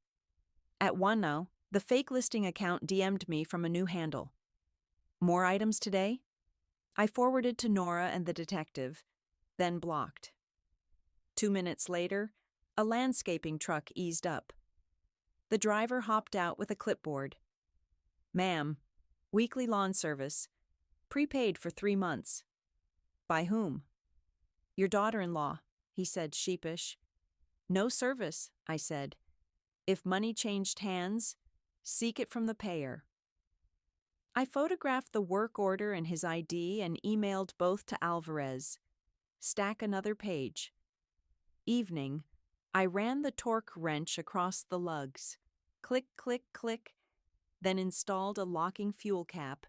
At 1 now, the fake listing account DM'd me from a new handle. More items today? I forwarded to Nora and the detective, then blocked. 2 minutes later, a landscaping truck eased up. The driver hopped out with a clipboard. Ma'am, weekly lawn service, prepaid for 3 months. By whom? Your daughter-in-law, he said sheepish. No service, I said. If money changed hands, seek it from the payer. I photographed the work order and his ID and emailed both to Alvarez. Stack another page. Evening, I ran the torque wrench across the lugs. Click, click, click. Then installed a locking fuel cap,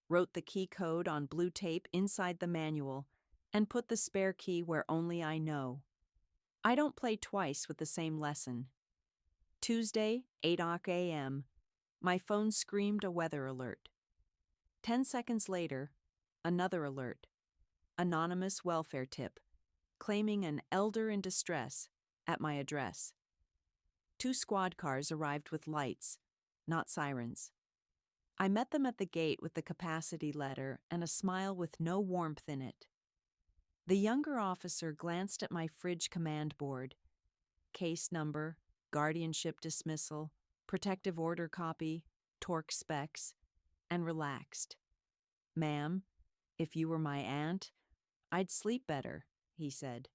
wrote the key code on blue tape inside the manual, and put the spare key where only I know. I don't play twice with the same lesson. Tuesday, 8 a.m. My phone screamed a weather alert. 10 seconds later, another alert. Anonymous welfare tip, claiming an elder in distress at my address. 2 squad cars arrived with lights, not sirens. I met them at the gate with the capacity letter and a smile with no warmth in it. The younger officer glanced at my fridge command board. Case number, guardianship dismissal, protective order copy, torque specs, and relaxed. Ma'am, if you were my aunt, I'd sleep better, he said.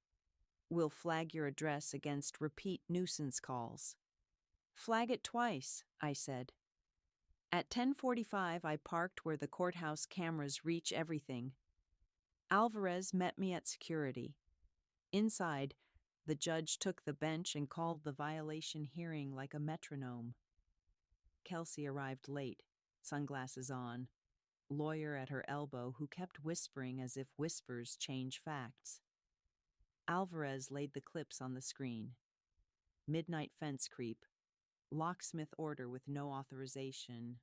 We'll flag your address against repeat nuisance calls. Flag it twice, I said. At 10:45, I parked where the courthouse cameras reach everything. Alvarez met me at security. Inside, the judge took the bench and called the violation hearing like a metronome. Kelsey arrived late, sunglasses on, lawyer at her elbow who kept whispering as if whispers change facts. Alvarez laid the clips on the screen. Midnight fence creep, locksmith order with no authorization,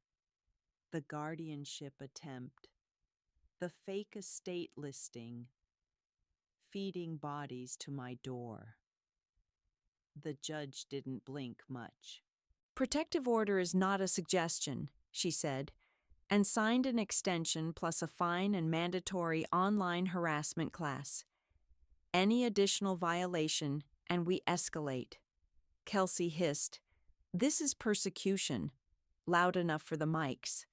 the guardianship attempt, the fake estate listing, feeding bodies to my door. The judge didn't blink much. Protective order is not a suggestion, she said, and signed an extension plus a fine and mandatory online harassment class. Any additional violation, and we escalate. Kelsey hissed, "This is persecution," loud enough for the mics.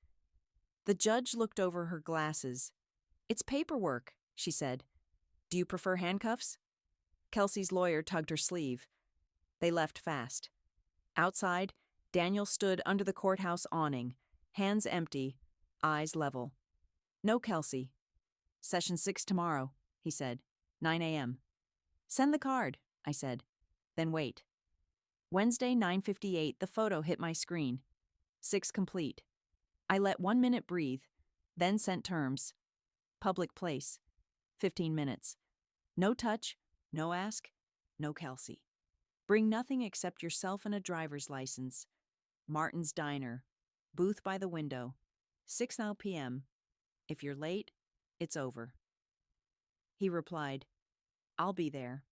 The judge looked over her glasses. "It's paperwork," she said. "Do you prefer handcuffs?" Kelsey's lawyer tugged her sleeve. They left fast. Outside, Daniel stood under the courthouse awning, hands empty, eyes level. "No, Kelsey. Session 6 tomorrow," he said. 9 a.m. "Send the card," I said. "Then wait." Wednesday, 9:58, the photo hit my screen. 6 complete. I let 1 minute breathe, then sent terms. Public place. 15 minutes. No touch, no ask, no Kelsey. Bring nothing except yourself and a driver's license. Martin's Diner. Booth by the window. 6 p.m. If you're late, it's over. He replied, "I'll be there."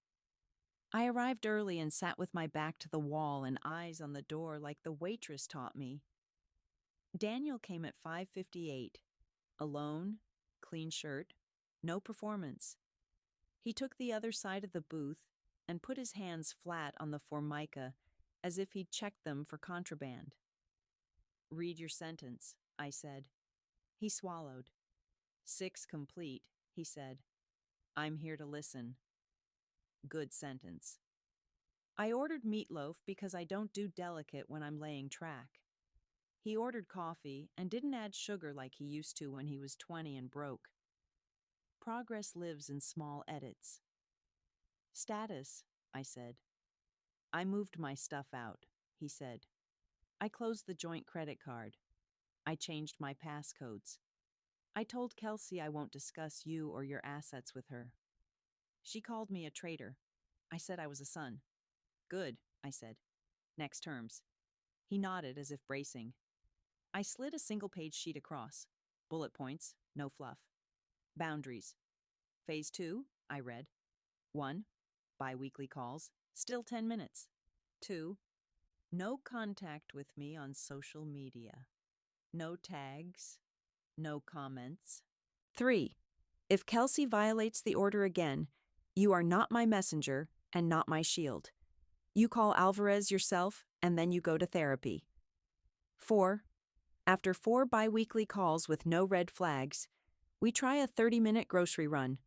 I arrived early and sat with my back to the wall and eyes on the door like the waitress taught me. Daniel came at 5:58. Alone, clean shirt, no performance. He took the other side of the booth and put his hands flat on the formica as if he'd checked them for contraband. "Read your sentence," I said. He swallowed. 6 complete, he said. "I'm here to listen." Good sentence. I ordered meatloaf because I don't do delicate when I'm laying track. He ordered coffee and didn't add sugar like he used to when he was 20 and broke. Progress lives in small edits. "Status," I said. "I moved my stuff out," he said. I closed the joint credit card. I changed my passcodes. I told Kelsey I won't discuss you or your assets with her. She called me a traitor. I said I was a son. Good, I said. Next terms. He nodded as if bracing. I slid a single-page sheet across. Bullet points, no fluff. Boundaries. Phase 2, I read. 1. Bi-weekly calls, still 10 minutes. 2. No contact with me on social media. No tags. No comments. 3. If Kelsey violates the order again, you are not my messenger and not my shield. You call Alvarez yourself and then you go to therapy. 4. After 4 bi-weekly calls with no red flags, we try a 30-minute grocery run.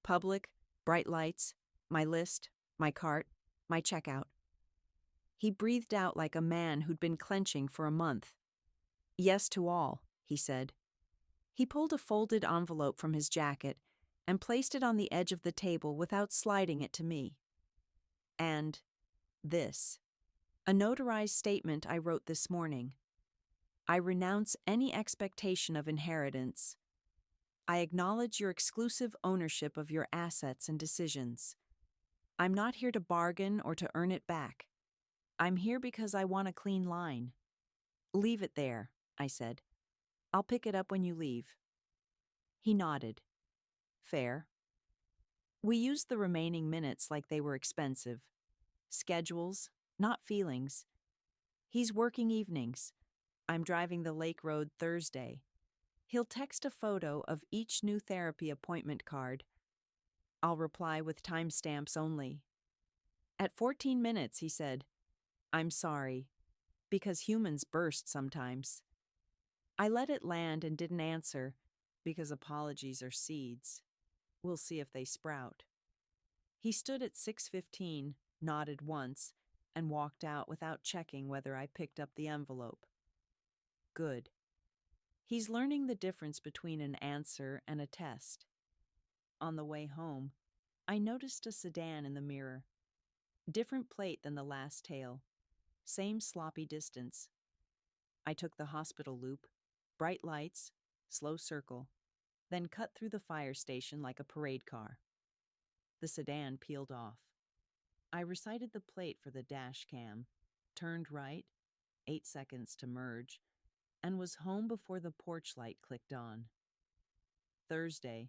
Public, bright lights, my list, my cart, my checkout. He breathed out like a man who'd been clenching for a month. Yes to all, he said. He pulled a folded envelope from his jacket and placed it on the edge of the table without sliding it to me. And this, a notarized statement I wrote this morning. I renounce any expectation of inheritance. I acknowledge your exclusive ownership of your assets and decisions. I'm not here to bargain or to earn it back. I'm here because I want a clean line. Leave it there, I said. I'll pick it up when you leave. He nodded. Fair. We used the remaining minutes like they were expensive. Schedules, not feelings. He's working evenings. I'm driving the Lake Road Thursday. He'll text a photo of each new therapy appointment card. I'll reply with timestamps only. At 14 minutes, he said, I'm sorry, because humans burst sometimes. I let it land and didn't answer, because apologies are seeds. We'll see if they sprout. He stood at 6:15, nodded once, and walked out without checking whether I picked up the envelope. Good. He's learning the difference between an answer and a test. On the way home, I noticed a sedan in the mirror. Different plate than the last tail. Same sloppy distance. I took the hospital loop, bright lights, slow circle, then cut through the fire station like a parade car. The sedan peeled off. I recited the plate for the dash cam, turned right, 8 seconds to merge, and was home before the porch light clicked on. Thursday,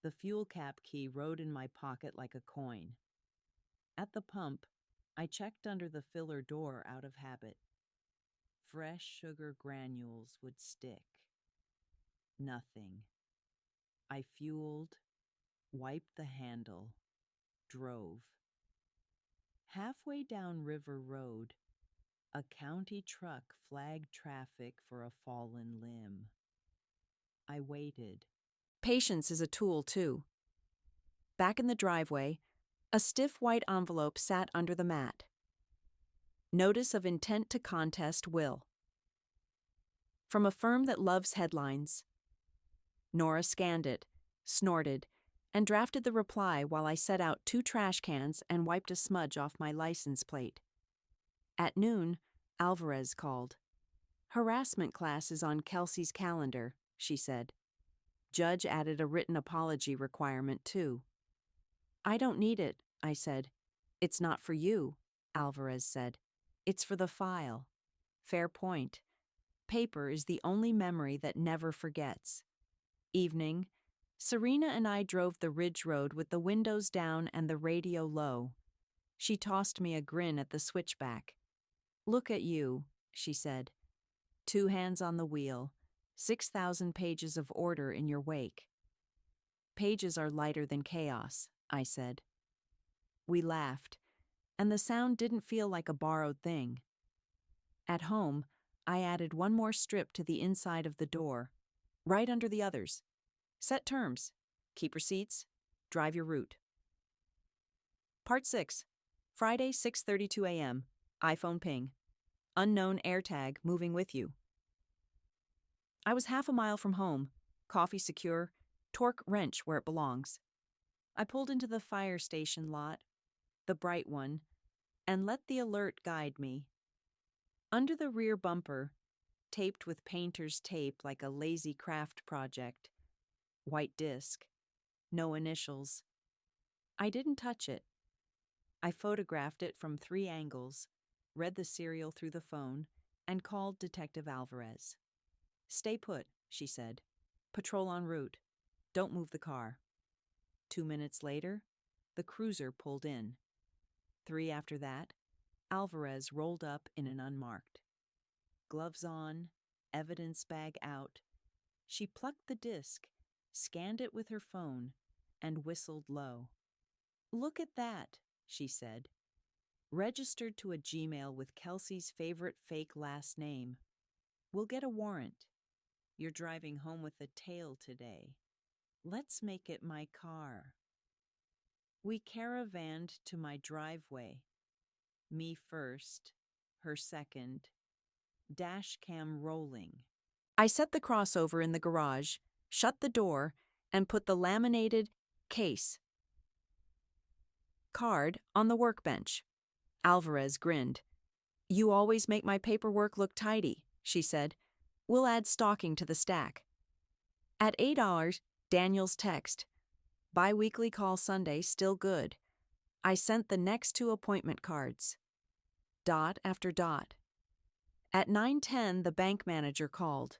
the fuel cap key rode in my pocket like a coin. At the pump, I checked under the filler door out of habit. Fresh sugar granules would stick. Nothing. I fueled, wiped the handle, drove. Halfway down River Road, a county truck flagged traffic for a fallen limb. I waited. Patience is a tool, too. Back in the driveway, a stiff white envelope sat under the mat. Notice of intent to contest will. From a firm that loves headlines. Nora scanned it, snorted, and drafted the reply while I set out 2 trash cans and wiped a smudge off my license plate. At noon, Alvarez called. Harassment class is on Kelsey's calendar, she said. Judge added a written apology requirement, too. I don't need it, I said. It's not for you, Alvarez said. It's for the file. Fair point. Paper is the only memory that never forgets. Evening, Serena and I drove the Ridge Road with the windows down and the radio low. She tossed me a grin at the switchback. Look at you, she said. 2 hands on the wheel, 6,000 pages of order in your wake. Pages are lighter than chaos, I said. We laughed, and the sound didn't feel like a borrowed thing. At home, I added 1 more strip to the inside of the door, right under the others. Set terms. Keep receipts. Drive your route. Part 6. Friday, 6:32 a.m. iPhone ping. Unknown AirTag moving with you. I was half a mile from home, coffee secure, torque wrench where it belongs. I pulled into the fire station lot, the bright one, and let the alert guide me. Under the rear bumper, taped with painter's tape like a lazy craft project, white disc, no initials. I didn't touch it. I photographed it from 3 angles, read the serial through the phone, and called Detective Alvarez. "Stay put," she said. "Patrol en route. Don't move the car." 2 minutes later, the cruiser pulled in. 3 after that, Alvarez rolled up in an unmarked. Gloves on, evidence bag out. She plucked the disc, scanned it with her phone, and whistled low. "Look at that," she said. "Registered to a Gmail with Kelsey's favorite fake last name. We'll get a warrant. You're driving home with a tail today. Let's make it my car." We caravanned to my driveway. Me first, her second, dash cam rolling. I set the crossover in the garage, shut the door, and put the laminated case card on the workbench. Alvarez grinned. "You always make my paperwork look tidy," she said. "We'll add stalking to the stack." At 8 hours, Daniel's text. "Bi-weekly call Sunday, still good." I sent the next 2 appointment cards. Dot after dot. At 9:10, the bank manager called.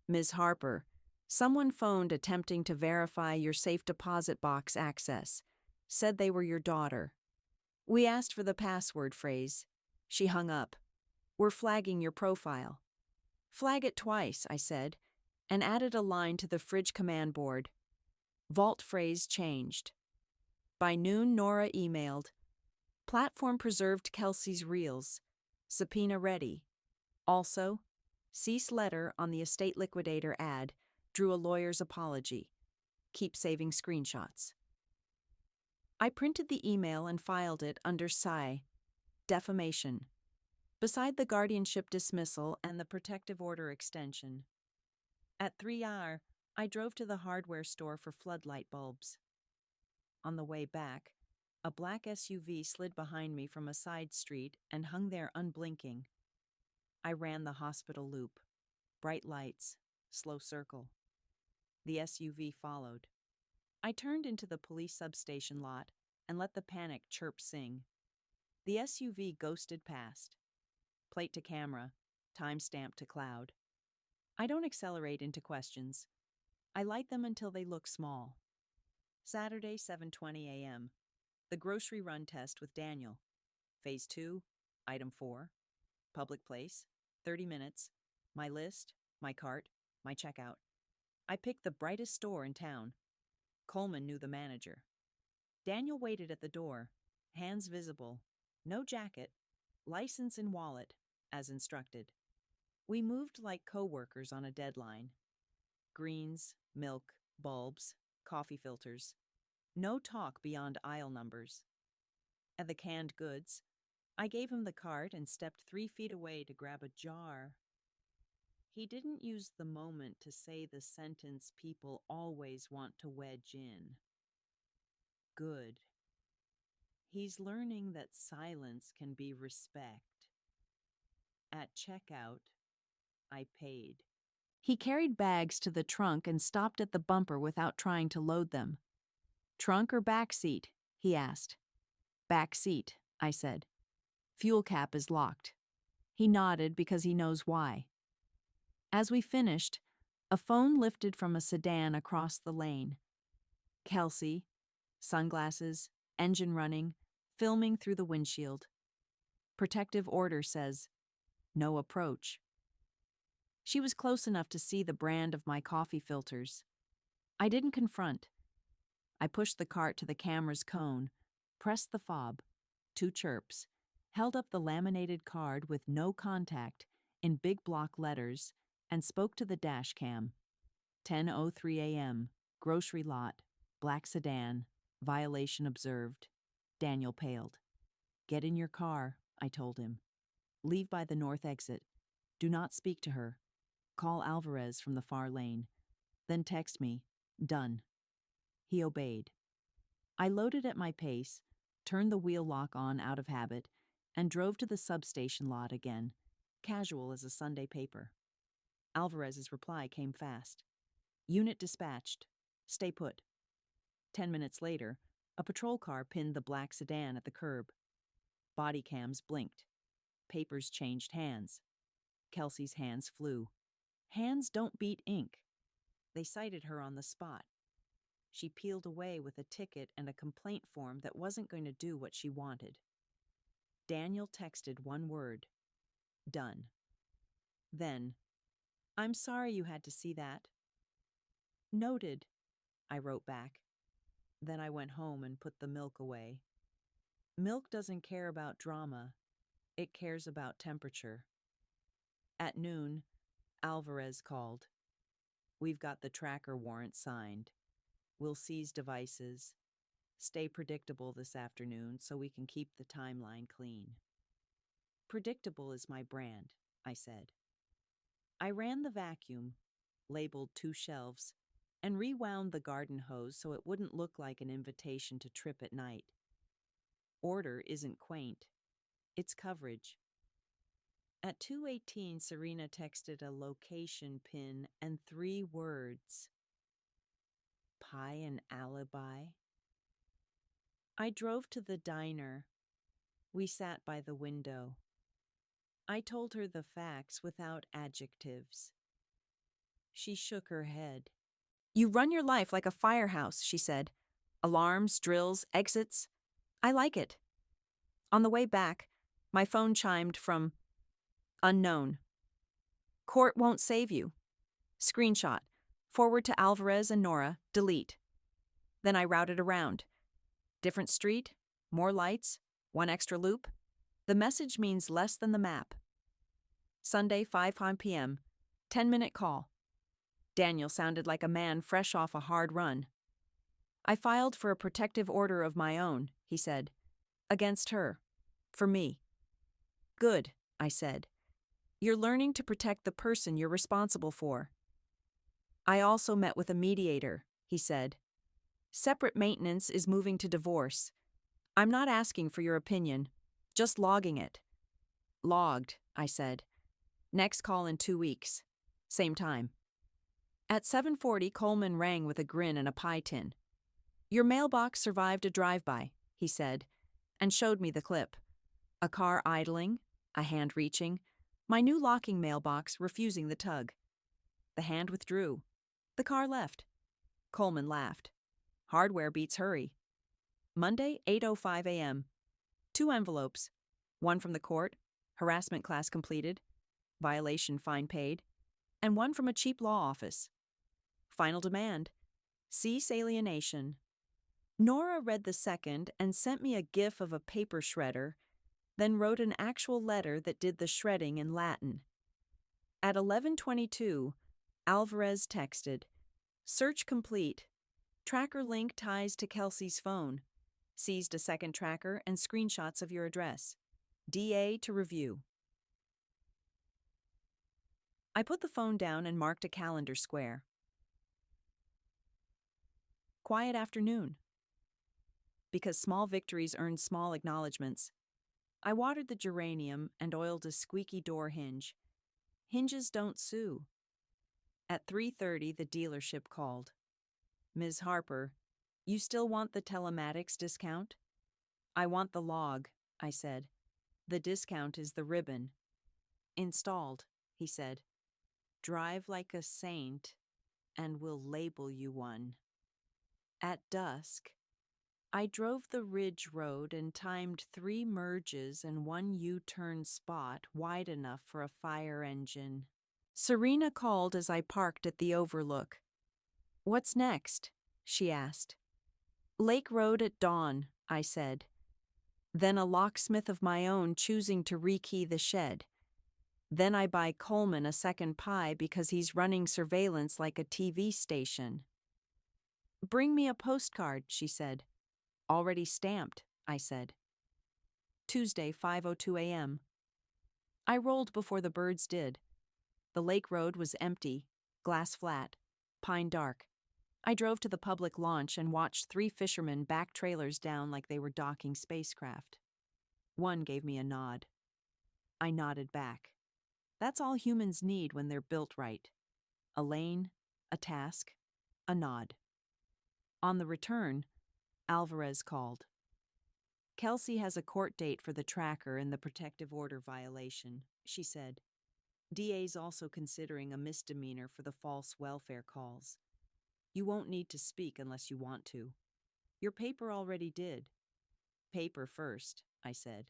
"Ms. Harper, someone phoned attempting to verify your safe deposit box access. Said they were your daughter. We asked for the password phrase." She hung up. "We're flagging your profile." "Flag it twice," I said, and added a line to the fridge command board. Vault phrase changed. By noon, Nora emailed. "Platform preserved Kelsey's reels. Subpoena ready. Also, cease letter on the estate liquidator ad. Drew a lawyer's apology. Keep saving screenshots." I printed the email and filed it under PSI, defamation, beside the guardianship dismissal and the protective order extension. At 3 hours, I drove to the hardware store for floodlight bulbs. On the way back, a black SUV slid behind me from a side street and hung there unblinking. I ran the hospital loop. Bright lights, slow circle. The SUV followed. I turned into the police substation lot and let the panic chirp sing. The SUV ghosted past. Plate to camera, timestamp to cloud. I don't accelerate into questions. I light them until they look small. Saturday, 7:20 a.m. The grocery run test with Daniel. Phase 2, Item 4. Public place, 30 minutes. My list, my cart, my checkout. I picked the brightest store in town. Coleman knew the manager. Daniel waited at the door, hands visible, no jacket, license and wallet, as instructed. We moved like co-workers on a deadline. Greens, milk, bulbs, coffee filters. No talk beyond aisle numbers. At the canned goods, I gave him the cart and stepped 3 feet away to grab a jar. He didn't use the moment to say the sentence people always want to wedge in. Good. He's learning that silence can be respect. At checkout, I paid. He carried bags to the trunk and stopped at the bumper without trying to load them. "Trunk or back seat?" he asked. "Back seat," I said. "Fuel cap is locked." He nodded because he knows why. As we finished, a phone lifted from a sedan across the lane. Kelsey, sunglasses, engine running, filming through the windshield. Protective order says, "No approach." She was close enough to see the brand of my coffee filters. I didn't confront. I pushed the cart to the camera's cone, pressed the fob, 2 chirps, held up the laminated card with "no contact" in big block letters, and spoke to the dash cam. 10:03 a.m., grocery lot, black sedan, violation observed. Daniel paled. "Get in your car," I told him. "Leave by the north exit. Do not speak to her. Call Alvarez from the far lane. Then text me. Done." He obeyed. I loaded at my pace, turned the wheel lock on out of habit, and drove to the substation lot again, casual as a Sunday paper. Alvarez's reply came fast. Unit dispatched. Stay put. 10 minutes later, a patrol car pinned the black sedan at the curb. Body cams blinked. Papers changed hands. Kelsey's hands flew. Hands don't beat ink. They cited her on the spot. She peeled away with a ticket and a complaint form that wasn't going to do what she wanted. Daniel texted one word. Done. Then, I'm sorry you had to see that. Noted, I wrote back. Then I went home and put the milk away. Milk doesn't care about drama. It cares about temperature. At noon, Alvarez called. We've got the tracker warrant signed. We'll seize devices. Stay predictable this afternoon so we can keep the timeline clean. Predictable is my brand, I said. I ran the vacuum, labeled 2 shelves, and rewound the garden hose so it wouldn't look like an invitation to trip at night. Order isn't quaint. It's coverage. At 2:18, Serena texted a location pin and 3 words. Pie and alibi. I drove to the diner. We sat by the window. I told her the facts without adjectives. She shook her head. You run your life like a firehouse, she said. Alarms, drills, exits. I like it. On the way back, my phone chimed from unknown. Court won't save you. Screenshot. Forward to Alvarez and Nora. Delete. Then I routed around. Different street, more lights, 1 extra loop. The message means less than the map. Sunday, 5 p.m. 10-minute call. Daniel sounded like a man fresh off a hard run. I filed for a protective order of my own, he said. Against her. For me. Good, I said. You're learning to protect the person you're responsible for. I also met with a mediator, he said. Separate maintenance is moving to divorce. I'm not asking for your opinion, just logging it. Logged, I said. Next call in 2 weeks. Same time. At 7:40, Coleman rang with a grin and a pie tin. Your mailbox survived a drive-by, he said, and showed me the clip. A car idling, a hand reaching, my new locking mailbox refusing the tug. The hand withdrew. The car left. Coleman laughed. Hardware beats hurry. Monday, 8:05 a.m. 2 envelopes. One from the court, harassment class completed, violation fine paid, and one from a cheap law office. Final demand. Cease alienation. Nora read the second and sent me a gif of a paper shredder, then wrote an actual letter that did the shredding in Latin. At 11:22, Alvarez texted, Search complete. Tracker link ties to Kelsey's phone. Seized a second tracker and screenshots of your address. DA to review. I put the phone down and marked a calendar square. Quiet afternoon. Because small victories earn small acknowledgments. I watered the geranium and oiled a squeaky door hinge. Hinges don't sue. At 3:30, the dealership called. Ms. Harper, you still want the telematics discount? I want the log, I said. The discount is the ribbon. Installed, he said. Drive like a saint, and we'll label you one. At dusk, I drove the ridge road and timed 3 merges and 1 U-turn spot wide enough for a fire engine. Serena called as I parked at the overlook. What's next? She asked. Lake Road at dawn, I said. Then a locksmith of my own choosing to rekey the shed. Then I buy Coleman a second pie because he's running surveillance like a TV station. Bring me a postcard, she said. Already stamped, I said. Tuesday, 5:02 a.m. I rolled before the birds did. The lake road was empty, glass flat, pine dark. I drove to the public launch and watched 3 fishermen back trailers down like they were docking spacecraft. One gave me a nod. I nodded back. That's all humans need when they're built right. A lane, a task, a nod. On the return, Alvarez called. Kelsey has a court date for the tracker and the protective order violation, she said. DA's also considering a misdemeanor for the false welfare calls. You won't need to speak unless you want to. Your paper already did. Paper first, I said.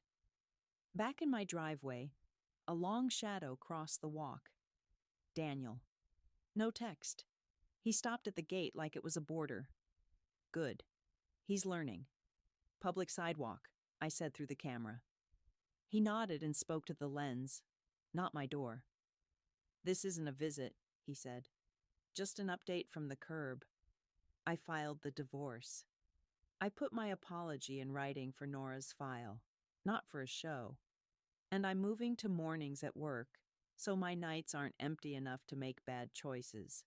Back in my driveway, a long shadow crossed the walk. Daniel. No text. He stopped at the gate like it was a border. Good. He's learning. Public sidewalk, I said through the camera. He nodded and spoke to the lens, not my door. This isn't a visit, he said. Just an update from the curb. I filed the divorce. I put my apology in writing for Nora's file, not for a show. And I'm moving to mornings at work, so my nights aren't empty enough to make bad choices.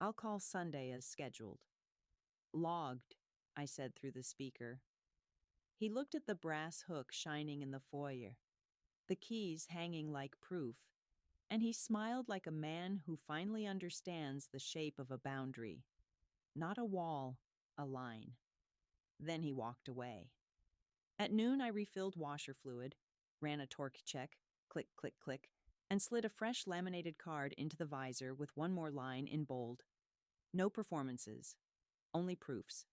I'll call Sunday as scheduled. Logged, I said through the speaker. He looked at the brass hook shining in the foyer, the keys hanging like proof, and he smiled like a man who finally understands the shape of a boundary. Not a wall, a line. Then he walked away. At noon, I refilled washer fluid, ran a torque check, click, click, click, and slid a fresh laminated card into the visor with one more line in bold. No performances, only proofs.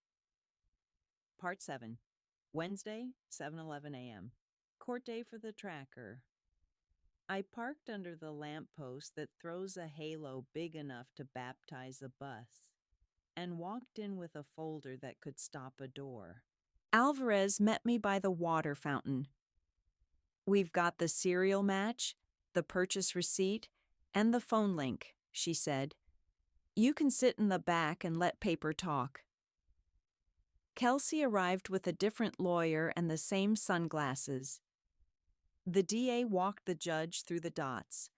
Part 7. Wednesday, 7:11 a.m. Court day for the tracker. I parked under the lamppost that throws a halo big enough to baptize a bus, and walked in with a folder that could stop a door. Alvarez met me by the water fountain. We've got the serial match, the purchase receipt, and the phone link, she said. You can sit in the back and let paper talk. Kelsey arrived with a different lawyer and the same sunglasses. The DA walked the judge through the dots.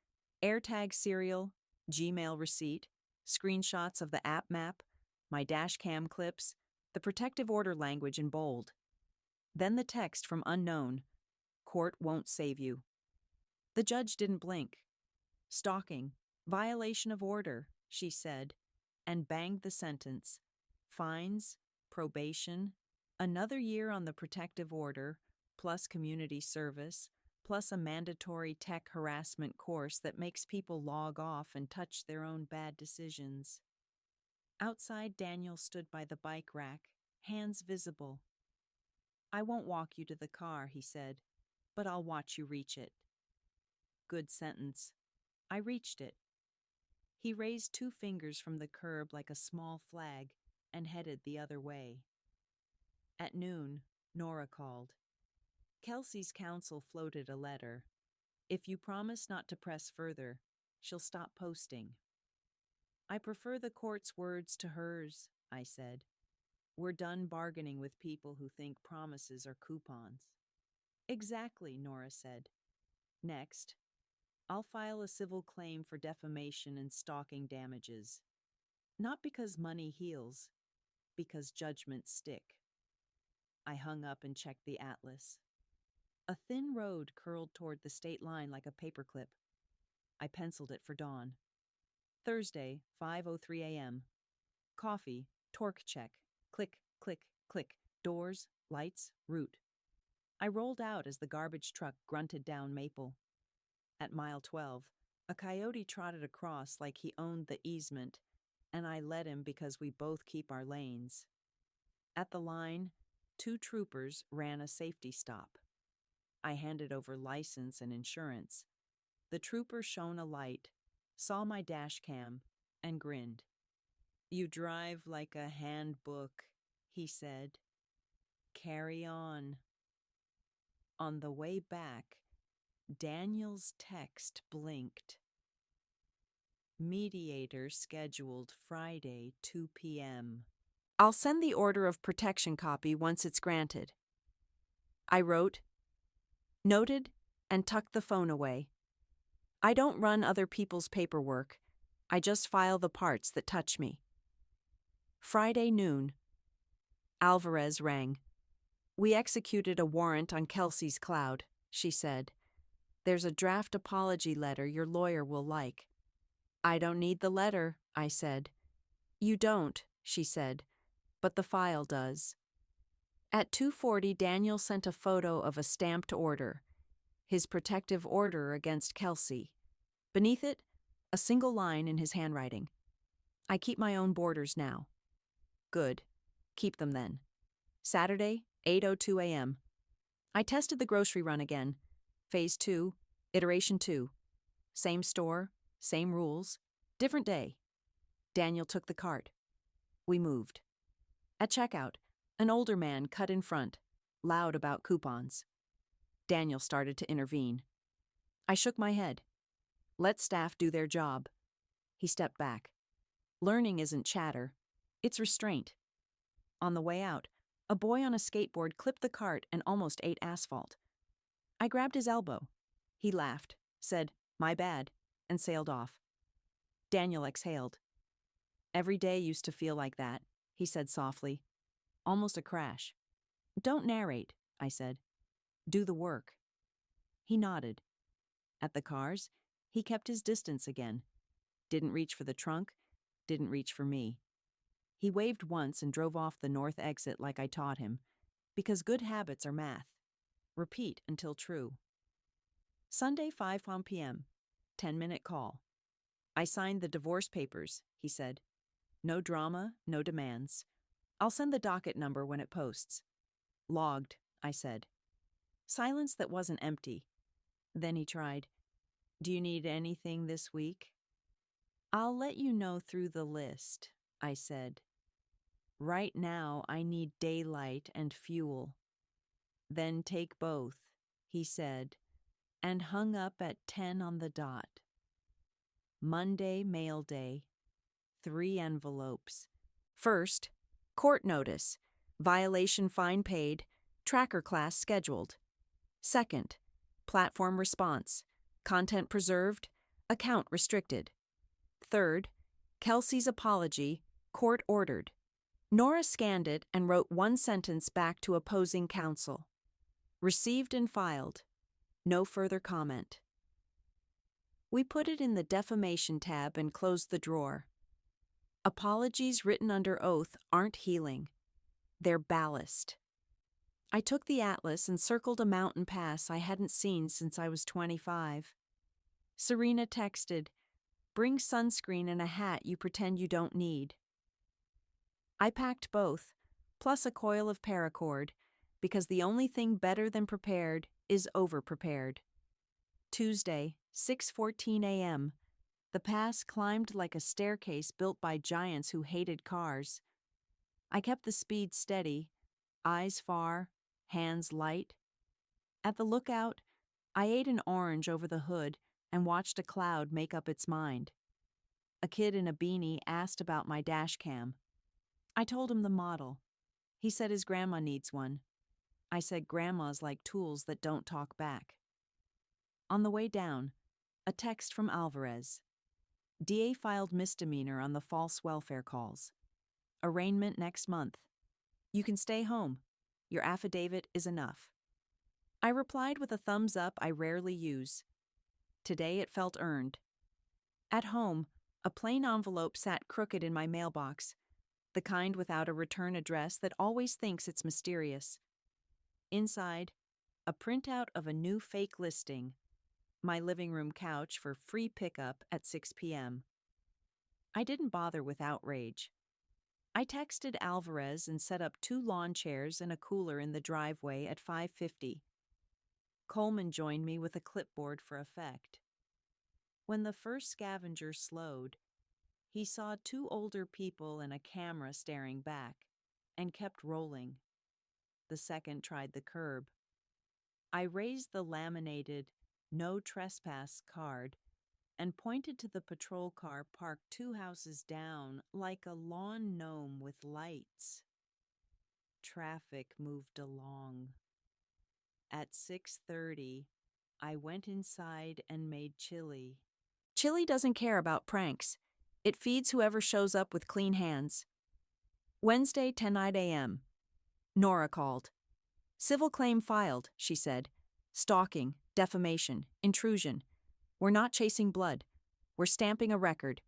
AirTag serial, Gmail receipt, screenshots of the app map, my dash cam clips, the protective order language in bold. Then the text from unknown, court won't save you. The judge didn't blink. Stalking, violation of order, she said, and banged the sentence. Fines, probation, another year on the protective order, plus community service, plus a mandatory tech harassment course that makes people log off and touch their own bad decisions. Outside, Daniel stood by the bike rack, hands visible. I won't walk you to the car, he said, but I'll watch you reach it. Good sentence. I reached it. He raised 2 fingers from the curb like a small flag and headed the other way. At noon, Nora called. Kelsey's counsel floated a letter. If you promise not to press further, she'll stop posting. I prefer the court's words to hers, I said. We're done bargaining with people who think promises are coupons. Exactly, Nora said. Next, I'll file a civil claim for defamation and stalking damages. Not because money heals, because judgments stick. I hung up and checked the atlas. A thin road curled toward the state line like a paperclip. I penciled it for dawn. Thursday, 5:03 a.m. Coffee, torque check, click, click, click, doors, lights, route. I rolled out as the garbage truck grunted down Maple. At mile 12, a coyote trotted across like he owned the easement, and I let him because we both keep our lanes. At the line, 2 troopers ran a safety stop. I handed over license and insurance. The trooper shone a light, saw my dash cam, and grinned. You drive like a handbook, he said. Carry on. On the way back, Daniel's text blinked. Mediator scheduled Friday, 2 p.m. I'll send the order of protection copy once it's granted. I wrote, noted, and tucked the phone away. I don't run other people's paperwork. I just file the parts that touch me. Friday noon. Alvarez rang. We executed a warrant on Kelsey's cloud, she said. There's a draft apology letter your lawyer will like. I don't need the letter, I said. You don't, she said, but the file does. At 2:40, Daniel sent a photo of a stamped order, his protective order against Kelsey. Beneath it, a single line in his handwriting. I keep my own borders now. Good. Keep them then. Saturday, 8:02 a.m. I tested the grocery run again. Phase 2, iteration 2. Same store, same rules, different day. Daniel took the cart. We moved. At checkout, an older man cut in front, loud about coupons. Daniel started to intervene. I shook my head. Let staff do their job. He stepped back. Learning isn't chatter, it's restraint. On the way out, a boy on a skateboard clipped the cart and almost ate asphalt. I grabbed his elbow. He laughed, said, "My bad," and sailed off. Daniel exhaled. Every day used to feel like that, he said softly. Almost a crash. Don't narrate, I said. Do the work. He nodded. At the cars, he kept his distance again. Didn't reach for the trunk, didn't reach for me. He waved once and drove off the north exit like I taught him, because good habits are math. Repeat until true. Sunday, 5:01 p.m. 10-minute call. I signed the divorce papers, he said. No drama, no demands. I'll send the docket number when it posts. Logged, I said. Silence that wasn't empty. Then he tried. Do you need anything this week? I'll let you know through the list, I said. Right now, I need daylight and fuel. Then take both, he said, and hung up at 10 on the dot. Monday, mail day. 3 envelopes. First, court notice, violation fine paid, tracker class scheduled. Second, platform response, content preserved, account restricted. Third, Kelsey's apology, court ordered. Nora scanned it and wrote one sentence back to opposing counsel. Received and filed. No further comment. We put it in the defamation tab and closed the drawer. Apologies written under oath aren't healing. They're ballast. I took the atlas and circled a mountain pass I hadn't seen since I was 25. Serena texted, "Bring sunscreen and a hat you pretend you don't need." I packed both, plus a coil of paracord, because the only thing better than prepared is over-prepared. Tuesday, 6:14 a.m. The pass climbed like a staircase built by giants who hated cars. I kept the speed steady, eyes far, hands light. At the lookout, I ate an orange over the hood and watched a cloud make up its mind. A kid in a beanie asked about my dash cam. I told him the model. He said his grandma needs one. I said grandmas like tools that don't talk back. On the way down, a text from Alvarez. DA filed misdemeanor on the false welfare calls. Arraignment next month. You can stay home. Your affidavit is enough. I replied with a thumbs up I rarely use. Today it felt earned. At home, a plain envelope sat crooked in my mailbox, the kind without a return address that always thinks it's mysterious. Inside, a printout of a new fake listing. My living room couch for free pickup at 6 p.m. I didn't bother with outrage. I texted Alvarez and set up 2 lawn chairs and a cooler in the driveway at 5:50. Coleman joined me with a clipboard for effect. When the first scavenger slowed, he saw 2 older people and a camera staring back, and kept rolling. The second tried the curb. I raised the laminated "No Trespass" card and pointed to the patrol car parked 2 houses down like a lawn gnome with lights. Traffic moved along. At 6:30, I went inside and made chili. Chili doesn't care about pranks. It feeds whoever shows up with clean hands. Wednesday, 10:09 a.m. Nora called. Civil claim filed, she said. Stalking, defamation, intrusion. We're not chasing blood. We're stamping a record.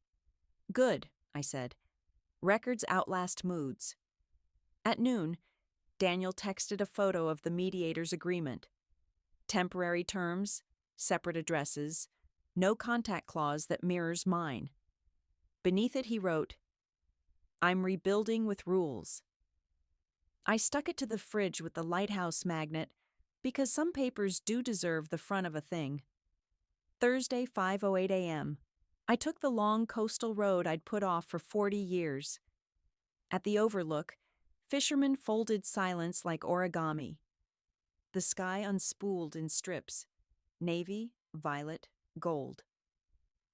Good, I said. Records outlast moods. At noon, Daniel texted a photo of the mediator's agreement. Temporary terms, separate addresses, no contact clause that mirrors mine. Beneath it he wrote, "I'm rebuilding with rules." I stuck it to the fridge with the lighthouse magnet because some papers do deserve the front of a thing. Thursday, 5:08 a.m. I took the long coastal road I'd put off for 40 years. At the overlook, fishermen folded silence like origami. The sky unspooled in strips, navy, violet, gold.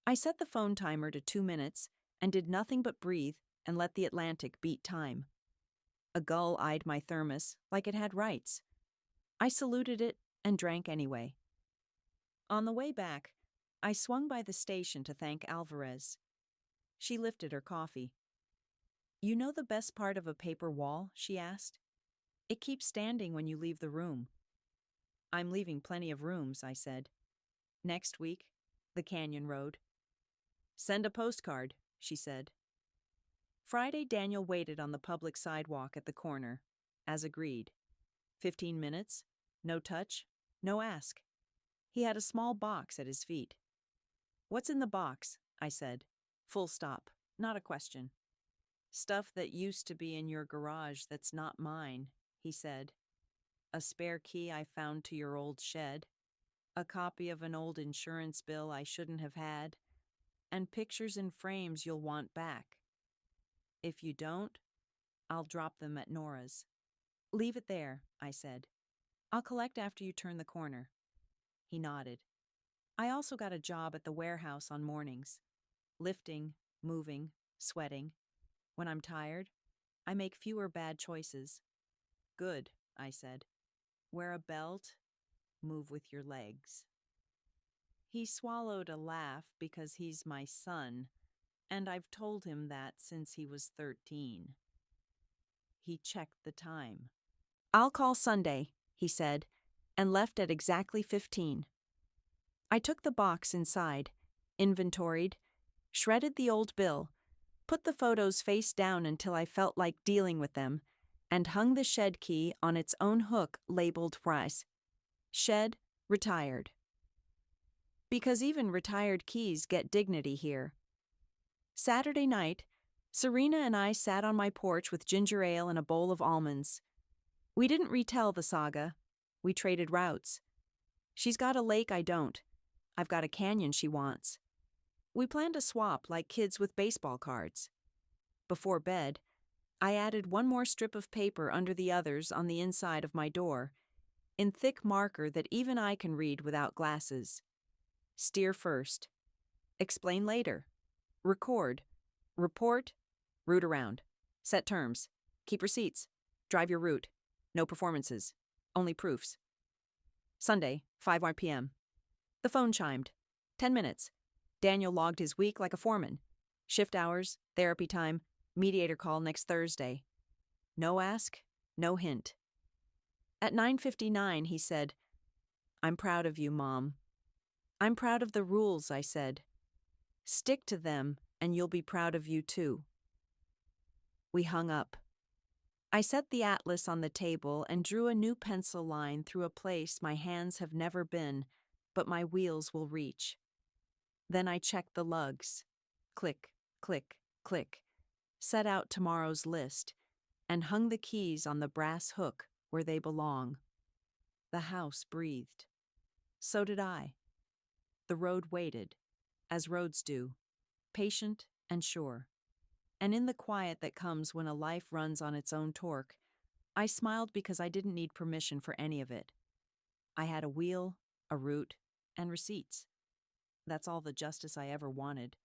I set the phone timer to 2 minutes and did nothing but breathe and let the Atlantic beat time. A gull eyed my thermos like it had rights. I saluted it and drank anyway. On the way back, I swung by the station to thank Alvarez. She lifted her coffee. "You know the best part of a paper wall?" she asked. "It keeps standing when you leave the room." "I'm leaving plenty of rooms," I said. "Next week, the Canyon Road." "Send a postcard," she said. Friday, Daniel waited on the public sidewalk at the corner, as agreed. 15 minutes, no touch, no ask. He had a small box at his feet. "What's in the box?" I said. Full stop, not a question. "Stuff that used to be in your garage that's not mine," he said. "A spare key I found to your old shed, a copy of an old insurance bill I shouldn't have had, and pictures in frames you'll want back. If you don't, I'll drop them at Nora's." "Leave it there," I said. "I'll collect after you turn the corner." He nodded. I also got a job at the warehouse on mornings. Lifting, moving, sweating. When I'm tired, I make fewer bad choices. "Good," I said. "Wear a belt, move with your legs." He swallowed a laugh because he's my son, and I've told him that since he was 13. He checked the time. "I'll call Sunday," he said, and left at exactly 15. I took the box inside, inventoried, shredded the old bill, put the photos face down until I felt like dealing with them, and hung the shed key on its own hook labeled price. Shed, retired. Because even retired keys get dignity here. Saturday night, Serena and I sat on my porch with ginger ale and a bowl of almonds. We didn't retell the saga. We traded routes. She's got a lake I don't. I've got a canyon she wants. We planned a swap like kids with baseball cards. Before bed, I added one more strip of paper under the others on the inside of my door, in thick marker that even I can read without glasses. Steer first. Explain later. Record. Report. Route around. Set terms. Keep receipts. Drive your route. No performances. Only proofs. Sunday, 5 p.m. The phone chimed. 10 minutes. Daniel logged his week like a foreman. Shift hours, therapy time, mediator call next Thursday. No ask, no hint. At 9:59, he said, "I'm proud of you, Mom." "I'm proud of the rules," I said. "Stick to them, and you'll be proud of you too." We hung up. I set the atlas on the table and drew a new pencil line through a place my hands have never been, but my wheels will reach. Then I checked the lugs. Click, click, click. Set out tomorrow's list, and hung the keys on the brass hook where they belong. The house breathed. So did I. The road waited, as roads do, patient and sure. And in the quiet that comes when a life runs on its own torque, I smiled because I didn't need permission for any of it. I had a wheel, a route, and receipts. That's all the justice I ever wanted,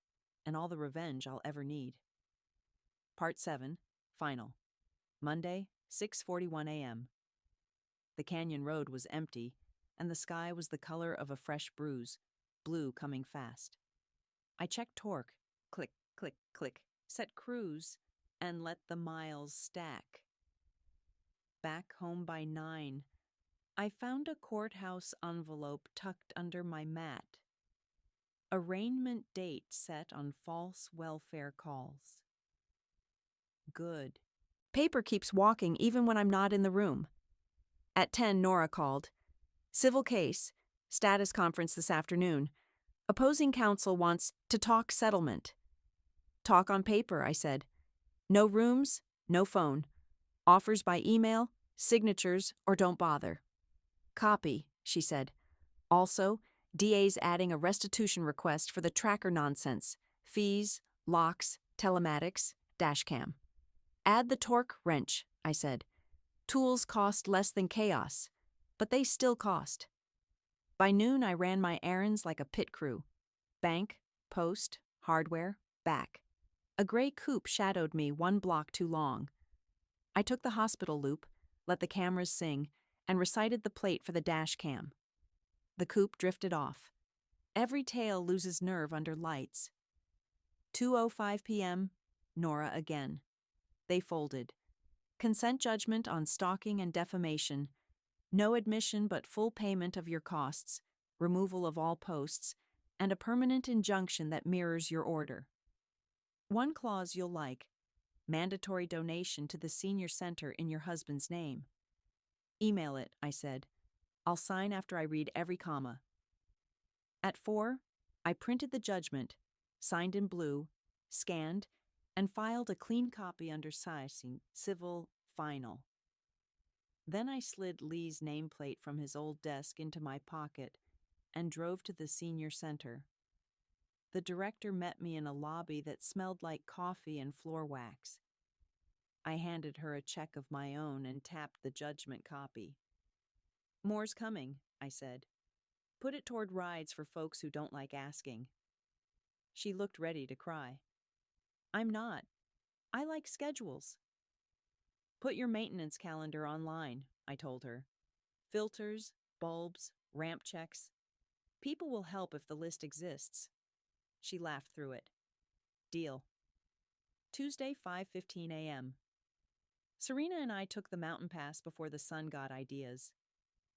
and all the revenge I'll ever need. Part 7, Final. Monday, 6:41 a.m. The canyon road was empty, and the sky was the color of a fresh bruise, blue coming fast. I checked torque, click, click, click, set cruise, and let the miles stack. Back home by 9. I found a courthouse envelope tucked under my mat. Arraignment date set on false welfare calls. Good. Paper keeps walking even when I'm not in the room. At 10, Nora called. Civil case. Status conference this afternoon. Opposing counsel wants to talk settlement. Talk on paper, I said. No rooms, no phone. Offers by email, signatures, or don't bother. Copy, she said. Also, DA's adding a restitution request for the tracker nonsense. Fees, locks, telematics, dashcam. Add the torque wrench, I said. Tools cost less than chaos, but they still cost. By noon, I ran my errands like a pit crew. Bank, post, hardware, back. A gray coupe shadowed me 1 block too long. I took the hospital loop, let the cameras sing, and recited the plate for the dash cam. The coupe drifted off. Every tail loses nerve under lights. 2:05 p.m., Nora again. They folded. Consent judgment on stalking and defamation. No admission but full payment of your costs, removal of all posts, and a permanent injunction that mirrors your order. One clause you'll like. Mandatory donation to the senior center in your husband's name. Email it, I said. I'll sign after I read every comma. At 4, I printed the judgment, signed in blue, scanned, and filed a clean copy under sizing, civil, final. Then I slid Lee's nameplate from his old desk into my pocket and drove to the senior center. The director met me in a lobby that smelled like coffee and floor wax. I handed her a check of my own and tapped the judgment copy. More's coming, I said. Put it toward rides for folks who don't like asking. She looked ready to cry. I'm not. I like schedules. Put your maintenance calendar online, I told her. Filters, bulbs, ramp checks. People will help if the list exists. She laughed through it. Deal. Tuesday, 5:15 a.m. Serena and I took the mountain pass before the sun got ideas.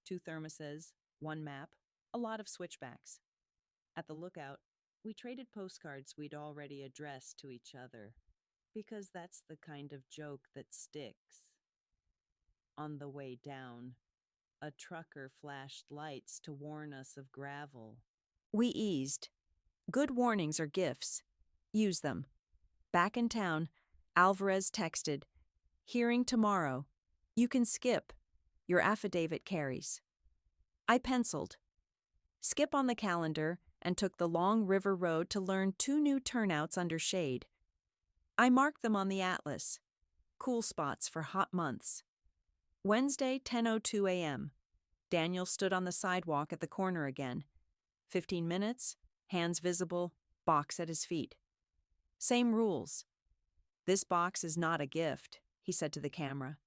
2 thermoses, 1 map, a lot of switchbacks. At the lookout, we traded postcards we'd already addressed to each other, because that's the kind of joke that sticks. On the way down, a trucker flashed lights to warn us of gravel. We eased. Good warnings are gifts. Use them. Back in town, Alvarez texted, "Hearing tomorrow. You can skip. Your affidavit carries." I penciled. Skip on the calendar and took the long river road to learn 2 new turnouts under shade. I marked them on the atlas. Cool spots for hot months. Wednesday, 10:02 a.m. Daniel stood on the sidewalk at the corner again. 15 minutes, hands visible, box at his feet. Same rules. This box is not a gift, he said to the camera.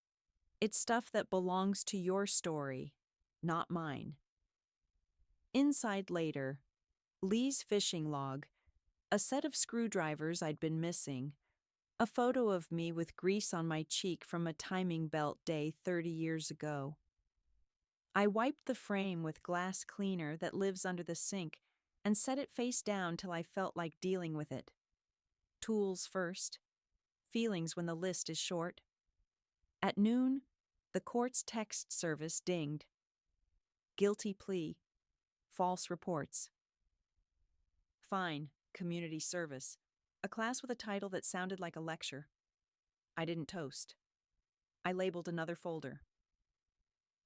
It's stuff that belongs to your story, not mine. Inside later, Lee's fishing log, a set of screwdrivers I'd been missing, a photo of me with grease on my cheek from a timing belt day 30 years ago. I wiped the frame with glass cleaner that lives under the sink and set it face down till I felt like dealing with it. Tools first. Feelings when the list is short. At noon, the court's text service dinged. Guilty plea. False reports. Fine, community service. A class with a title that sounded like a lecture. I didn't toast. I labeled another folder.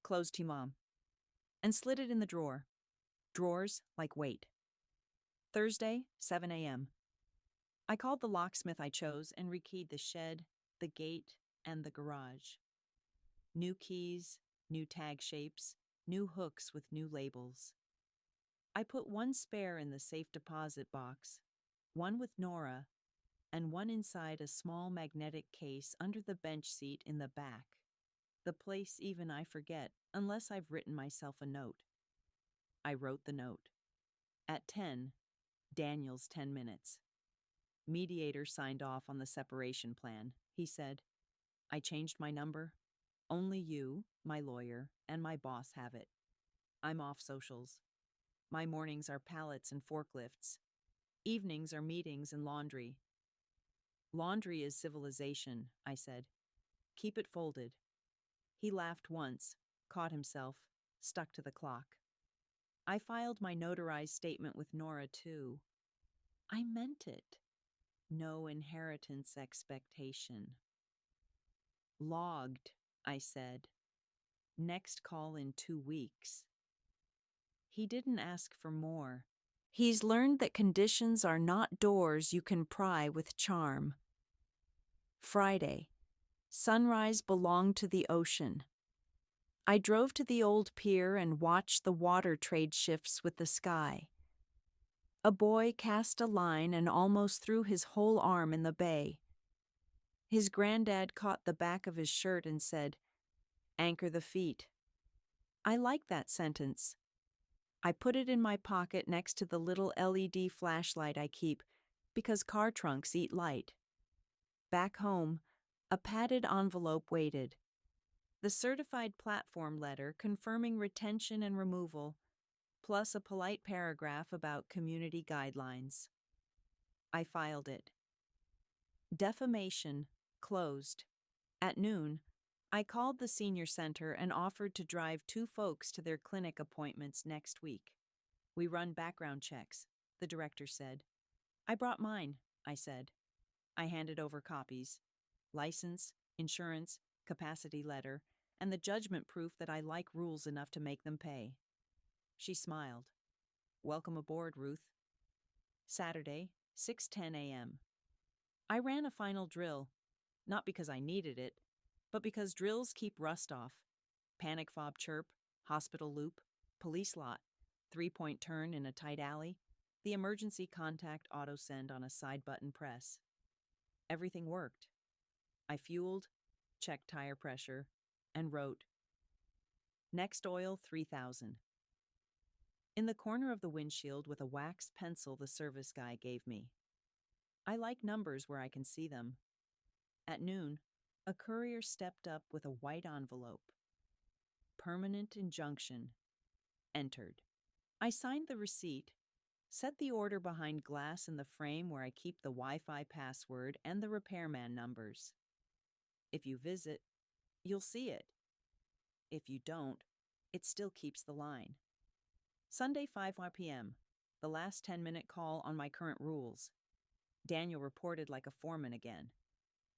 Closed to Mom. And slid it in the drawer. Drawers like weight. Thursday, 7 a.m. I called the locksmith I chose and rekeyed the shed, the gate, and the garage. New keys, new tag shapes, new hooks with new labels. I put 1 spare in the safe deposit box, 1 with Nora, and 1 inside a small magnetic case under the bench seat in the back. The place even I forget, unless I've written myself a note. I wrote the note. At 10, Daniel's 10 minutes. Mediator signed off on the separation plan. He said, I changed my number. Only you, my lawyer, and my boss have it. I'm off socials. My mornings are pallets and forklifts. Evenings are meetings and laundry. Laundry is civilization, I said. Keep it folded. He laughed once, caught himself, stuck to the clock. I filed my notarized statement with Nora, too. I meant it. No inheritance expectation. Logged, I said. Next call in 2 weeks. He didn't ask for more. He's learned that conditions are not doors you can pry with charm. Friday. Sunrise belonged to the ocean. I drove to the old pier and watched the water trade shifts with the sky. A boy cast a line and almost threw his whole arm in the bay. His granddad caught the back of his shirt and said, "Anchor the feet." I like that sentence. I put it in my pocket next to the little LED flashlight I keep because car trunks eat light. Back home, a padded envelope waited. The certified platform letter confirming retention and removal, plus a polite paragraph about community guidelines. I filed it. Defamation closed. At noon, I called the senior center and offered to drive 2 folks to their clinic appointments next week. We run background checks, the director said. I brought mine, I said. I handed over copies. License, insurance, capacity letter, and the judgment proof that I like rules enough to make them pay. She smiled. Welcome aboard, Ruth. Saturday, 6:10 a.m. I ran a final drill, not because I needed it, but because drills keep rust off. Panic fob chirp, hospital loop, police lot, 3-point turn in a tight alley, the emergency contact auto send on a side button press. Everything worked. I fueled, checked tire pressure, and wrote, Next oil 3000. In the corner of the windshield with a wax pencil the service guy gave me. I like numbers where I can see them. At noon, a courier stepped up with a white envelope. Permanent injunction. Entered. I signed the receipt, set the order behind glass in the frame where I keep the Wi-Fi password and the repairman numbers. If you visit, you'll see it. If you don't, it still keeps the line. Sunday 5 p.m., the last 10-minute call on my current rules. Daniel reported like a foreman again.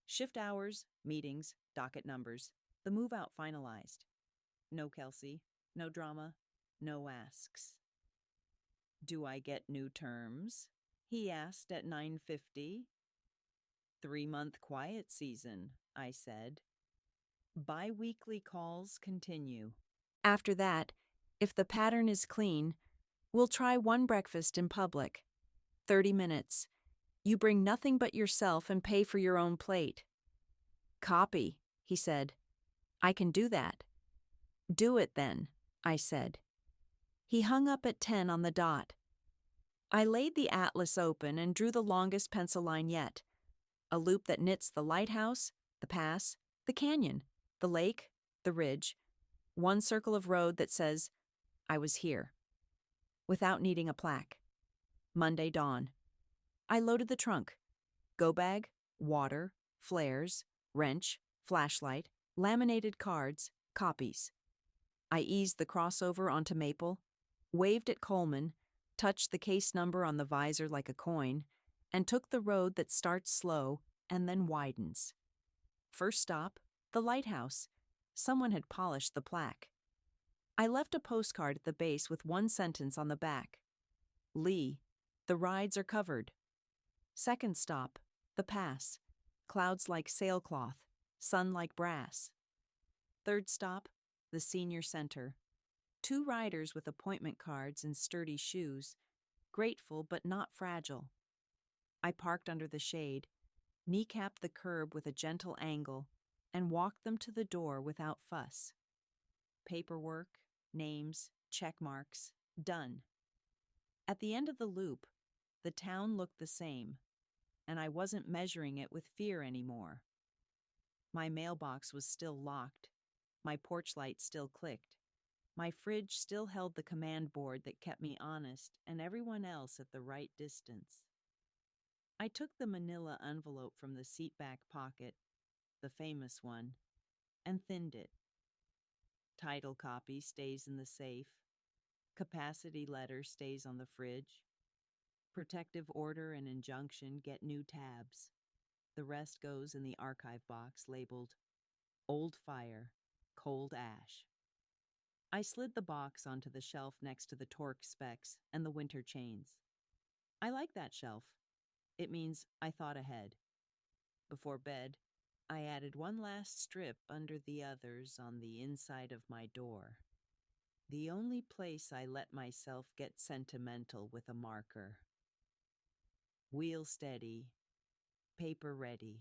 Shift hours, meetings, docket numbers, the move-out finalized. No Kelsey, no drama, no asks. Do I get new terms? He asked at 9:50. 3-month quiet season, I said. Bi-weekly calls continue. After that, if the pattern is clean, we'll try one breakfast in public. 30 minutes. You bring nothing but yourself and pay for your own plate. Copy, he said. I can do that. Do it then, I said. He hung up at 10 on the dot. I laid the atlas open and drew the longest pencil line yet, a loop that knits the lighthouse, the pass, the canyon, the lake, the ridge, one circle of road that says, I was here, without needing a plaque. Monday dawn. I loaded the trunk. Go bag, water, flares, wrench, flashlight, laminated cards, copies. I eased the crossover onto Maple, waved at Coleman, touched the case number on the visor like a coin, and took the road that starts slow and then widens. First stop, the lighthouse. Someone had polished the plaque. I left a postcard at the base with one sentence on the back. Lee, the rides are covered. Second stop, the pass. Clouds like sailcloth, sun like brass. Third stop, the senior center. 2 riders with appointment cards and sturdy shoes, grateful but not fragile. I parked under the shade, kneecapped the curb with a gentle angle, and walked them to the door without fuss. Paperwork, names, check marks, done. At the end of the loop, the town looked the same, and I wasn't measuring it with fear anymore. My mailbox was still locked, My porch light still clicked. My fridge still held the command board that kept me honest and everyone else at the right distance. I took the manila envelope from the seat back pocket, the famous one, and thinned it. Title copy stays in the safe. Capacity letter stays on the fridge. Protective order and injunction get new tabs. The rest goes in the archive box labeled Old Fire, Cold Ash. I slid the box onto the shelf next to the torque specs and the winter chains. I like that shelf. It means I thought ahead. Before bed, I added one last strip under the others on the inside of my door. The only place I let myself get sentimental with a marker. Wheel steady, paper ready.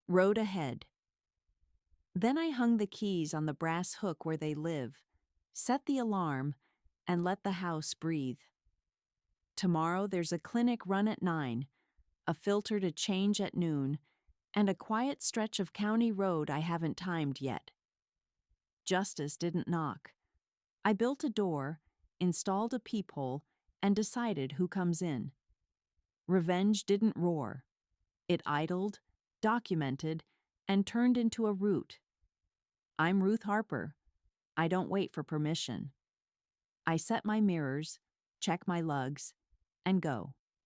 Road ahead. Then I hung the keys on the brass hook where they live, set the alarm, and let the house breathe. Tomorrow there's a clinic run at 9, a filter to change at noon, and a quiet stretch of county road I haven't timed yet. Justice didn't knock. I built a door, installed a peephole, and decided who comes in. Revenge didn't roar. It idled, documented, and turned into a route. I'm Ruth Harper. I don't wait for permission. I set my mirrors, check my lugs, and go.